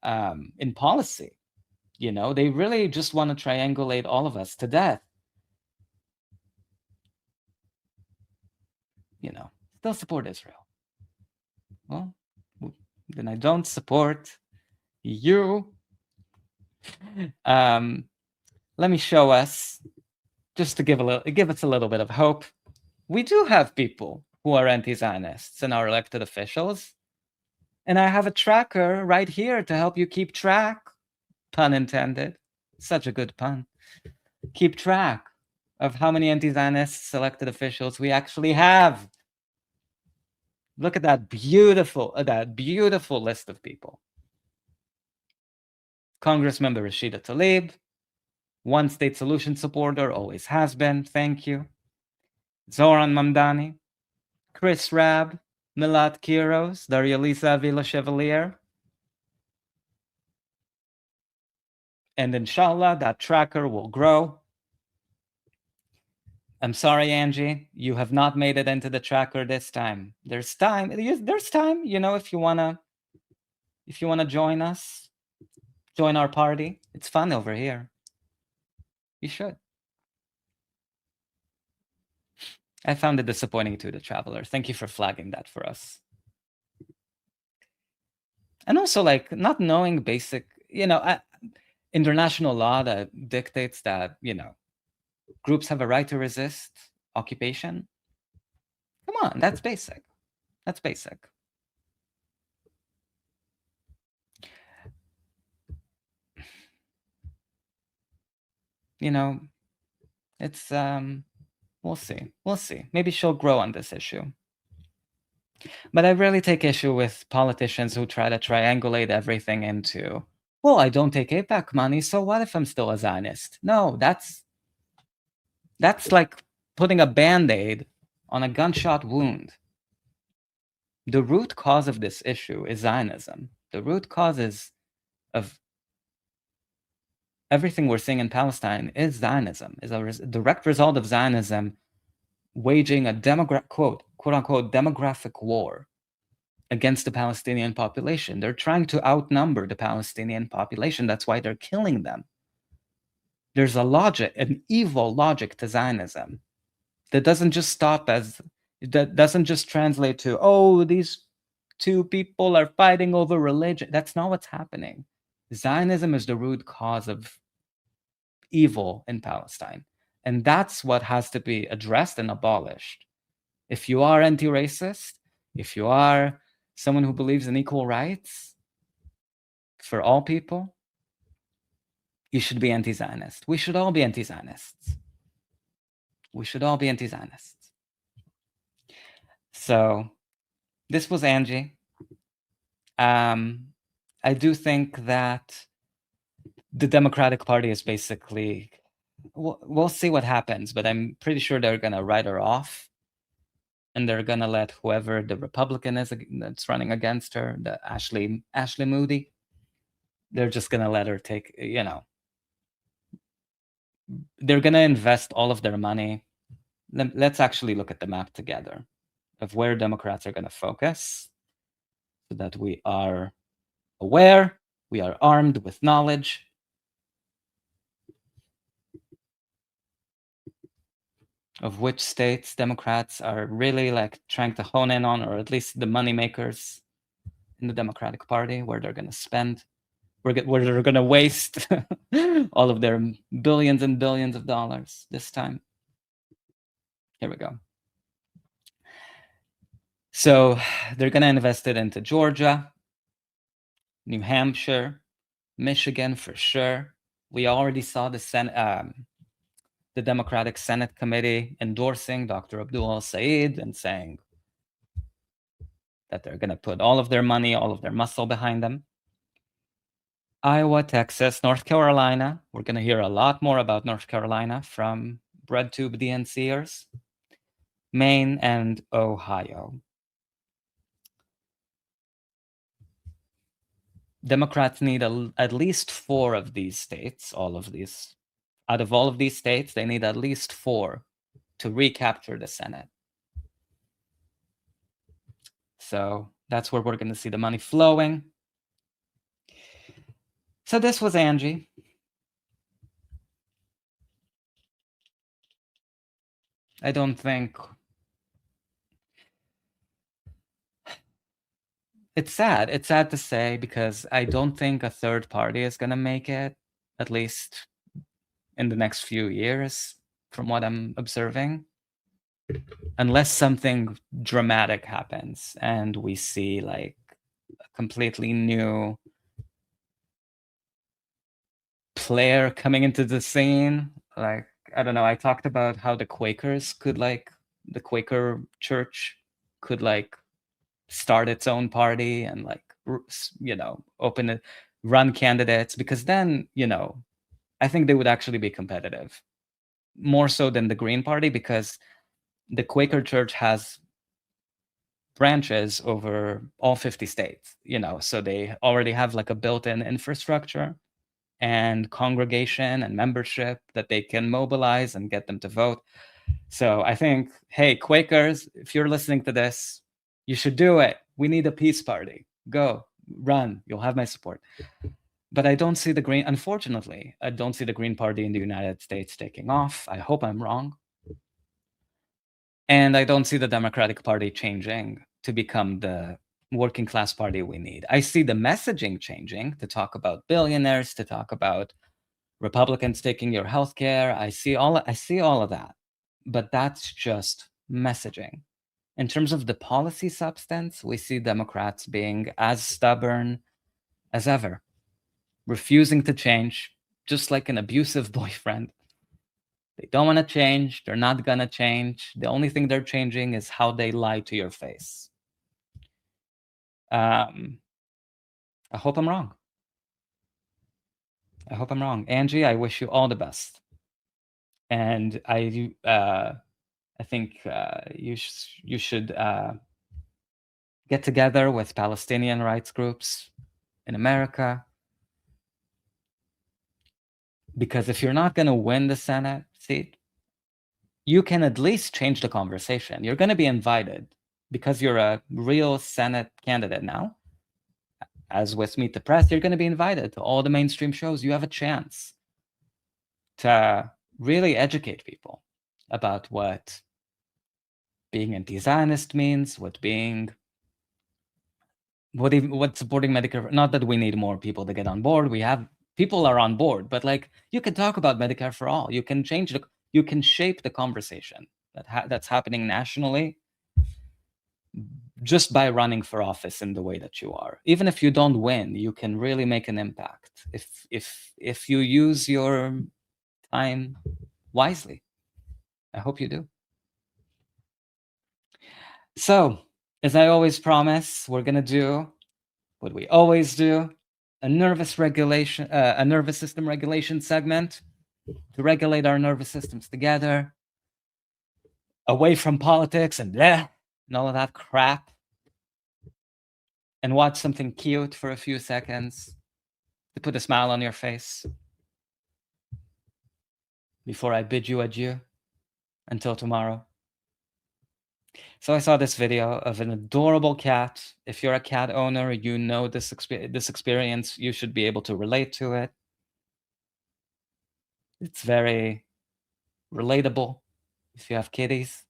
Speaker 5: in policy. They really just want to triangulate all of us to death. Still support Israel. Well, then I don't support you. Let me show us, just to give us a little bit of hope. We do have people who are anti-Zionists in our elected officials. And I have a tracker right here to help you keep track, pun intended. Such a good pun. Keep track of how many anti-Zionist elected officials we actually have. Look at that beautiful list of people. Congressmember Rashida Tlaib, one state solution supporter, always has been, thank you. Zoran Mamdani, Chris Rabb, Milat Kiros, Daria-Lisa Avila Chevalier. And inshallah, that tracker will grow. I'm sorry, Angie, you have not made it into the tracker this time. There's time. There's time, if you wanna join us, join our party. It's fun over here. You should. I found it disappointing too, the Traveler. Thank you for flagging that for us. And also, like, not knowing basic, international law that dictates that, groups have a right to resist occupation. Come on, that's basic. That's basic. It's we'll see. We'll see. Maybe she'll grow on this issue. But I really take issue with politicians who try to triangulate everything into, well, I don't take AIPAC money, so what if I'm still a Zionist? No, that's like putting a Band-Aid on a gunshot wound. The root cause of this issue is Zionism. The root causes of everything we're seeing in Palestine is Zionism, is a direct result of Zionism waging a quote unquote demographic war against the Palestinian population. They're trying to outnumber the Palestinian population. That's why they're killing them. There's an evil logic to Zionism that doesn't just translate to, oh, these two people are fighting over religion. That's not what's happening. Zionism is the root cause of evil in Palestine. And that's what has to be addressed and abolished. If you are anti-racist, if you are someone who believes in equal rights for all people, you should be anti-Zionist. We should all be anti-Zionists. We should all be anti-Zionists. So this was Angie. I do think that the Democratic Party is basically, we'll see what happens, but I'm pretty sure they're going to write her off. And they're going to let whoever the Republican is that's running against her, the Ashley Moody, they're just going to let her take, they're going to invest all of their money. Let's actually look at the map together of where Democrats are going to focus so that we are aware, we are armed with knowledge. Of which states Democrats are really like trying to hone in on, or at least the money makers in the Democratic Party, where they're going to spend, where they're going to waste all of their billions and billions of dollars this time. Here we go. So they're going to invest it into Georgia, New Hampshire, Michigan for sure. We already saw the Democratic Senate Committee endorsing Dr. Abdul El-Sayed and saying that they're going to put all of their money, all of their muscle behind them. Iowa, Texas, North Carolina. We're going to hear a lot more about North Carolina from BreadTube DNCers. Maine and Ohio. Democrats need at least 4 of these states, out of all of these states, they need at least 4 to recapture the Senate. So that's where we're going to see the money flowing. So this was Angie. I don't think... It's sad. It's sad to say, because I don't think a third party is going to make it, at least in the next few years, from what I'm observing. unless something dramatic happens and we see like a completely new player coming into the scene. Like, I don't know, I talked about how the Quakers could like, the Quaker church could like start its own party and like, you know, open it, run candidates, because then, you know, I think they would actually be competitive, more so than the Green Party, because the Quaker church has branches over all 50 states, you know, so they already have like a built-in infrastructure and congregation and membership that they can mobilize and get them to vote. So I think, hey, Quakers, if you're listening to this, you should do it. We need a peace party. Go, run. You'll have my support. But I don't see the Green, unfortunately, I don't see the Green Party in the United States taking off. I hope I'm wrong. And I don't see the Democratic Party changing to become the working class party we need. I see the messaging changing to talk about billionaires, to talk about Republicans taking your health care. I see all of that. But that's just messaging. In terms of the policy substance, we see Democrats being as stubborn as ever, refusing to change, just like an abusive boyfriend. They don't want to change. They're not going to change. The only thing they're changing is how they lie to your face. I hope I'm wrong. I hope I'm wrong. Angie, I wish you all the best. And I think you should get together with Palestinian rights groups in America. Because if you're not going to win the Senate seat, you can at least change the conversation. You're going to be invited because you're a real Senate candidate now. As with Meet the Press, you're going to be invited to all the mainstream shows. You have a chance to really educate people about what being anti-Zionist means, what supporting Medicare. Not that we need more people to get on board. We have people are on board, but like you can talk about Medicare for all. You can you can shape the conversation that's happening nationally just by running for office in the way that you are. Even if you don't win, you can really make an impact if you use your time wisely. I hope you do. So, as I always promise, we're gonna do what we always do: a nervous system regulation segment to regulate our nervous systems together, away from politics and all of that crap, and watch something cute for a few seconds to put a smile on your face before I bid you adieu until tomorrow. So I saw this video of an adorable cat. If you're a cat owner, you know this experience. You should be able to relate to it. It's very relatable if you have kitties.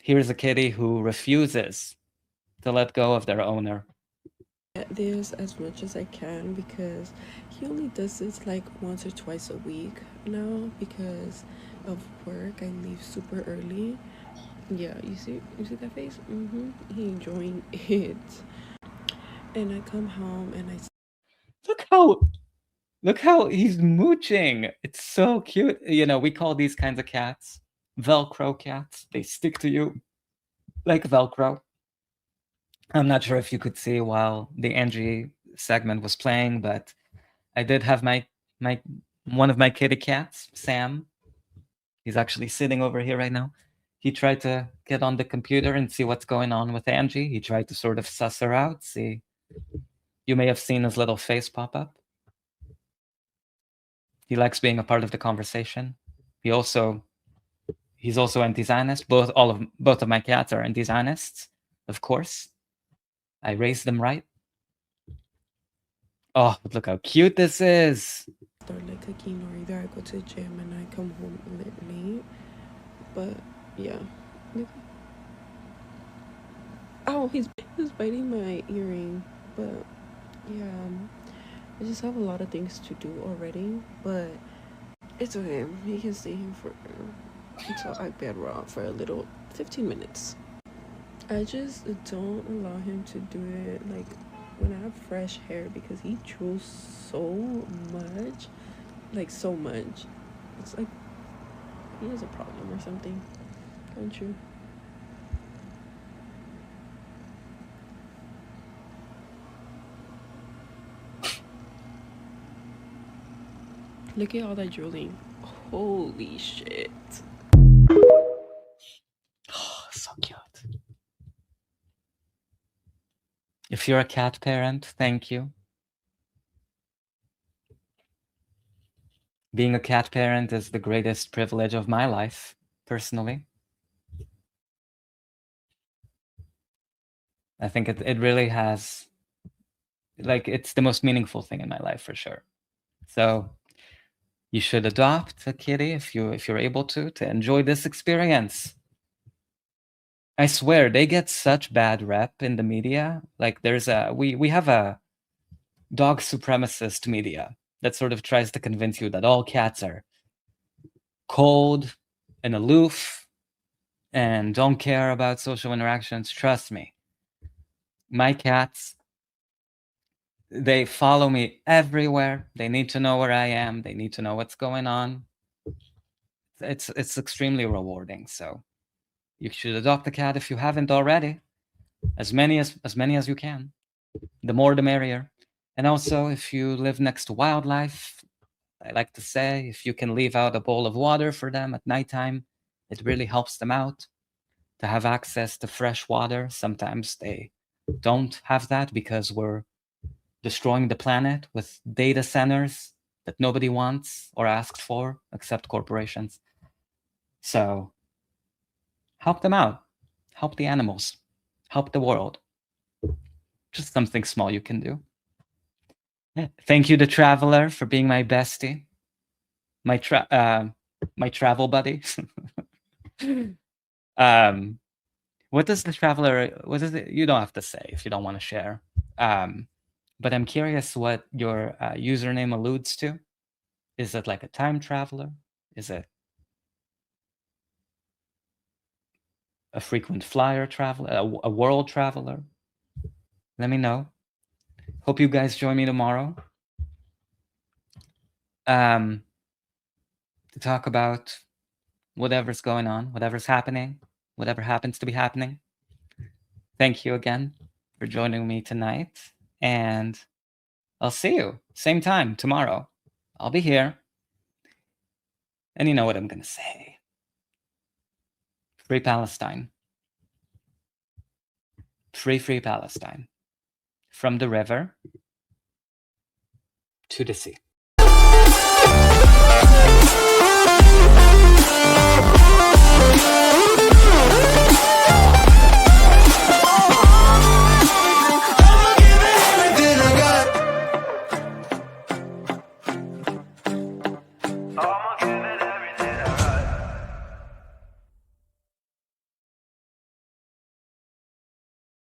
Speaker 5: Here's a kitty who refuses to let go of their owner.
Speaker 10: This as much as I can because he only does this like once or twice a week now because of work. I leave super early. Yeah, you see that face? He enjoying it. And I come home and I
Speaker 5: look how he's mooching. It's so cute. You know, we call these kinds of cats Velcro cats. They stick to you like Velcro. I'm not sure if you could see while the Angie segment was playing, but I did have one of my kitty cats, Sam. He's actually sitting over here right now. He tried to get on the computer and see what's going on with Angie. He tried to sort of suss her out, see. You may have seen his little face pop up. He likes being a part of the conversation. He's also anti-Zionist. Both of my cats are anti-Zionists, of course. I raised them right. Oh, but look how cute this is.
Speaker 10: Start like cooking, or either I go to the gym and I come home late. But yeah. Oh, he's biting my earring. But yeah, I just have a lot of things to do already. But it's okay. He can stay here for So I bed rock for a little 15 minutes. I just don't allow him to do it like when I have fresh hair because he drools so much, like so much. It's like he has a problem or something, don't you? Look at all that drooling. Holy shit.
Speaker 5: Oh, so cute. If you're a cat parent, thank you. Being a cat parent is the greatest privilege of my life, personally. I think it really has, like, it's the most meaningful thing in my life for sure. So you should adopt a kitty if you're able to enjoy this experience. I swear they get such bad rep in the media. Like we have a dog supremacist media that sort of tries to convince you that all cats are cold and aloof and don't care about social interactions. Trust me, my cats, they follow me everywhere. They need to know where I am. They need to know what's going on. It's extremely rewarding. So you should adopt a cat if you haven't already. As many as you can. The more the merrier. And also, if you live next to wildlife, I like to say, if you can leave out a bowl of water for them at nighttime, it really helps them out to have access to fresh water. Sometimes they don't have that because we're destroying the planet with data centers that nobody wants or asked for except corporations. So help them out. Help the animals. Help the world. Just something small you can do. Thank you, The Traveler, for being my bestie. My travel buddy. What does The Traveler, what is it? You don't have to say if you don't want to share. But I'm curious what your username alludes to. Is it like a time traveler? Is it a frequent flyer traveler, a world traveler? Let me know. Hope you guys join me tomorrow to talk about whatever's going on, whatever's happening, whatever happens to be happening. Thank you again for joining me tonight. And I'll see you same time tomorrow. I'll be here. And you know what I'm going to say. Free Palestine. Free Palestine. From the river to the sea.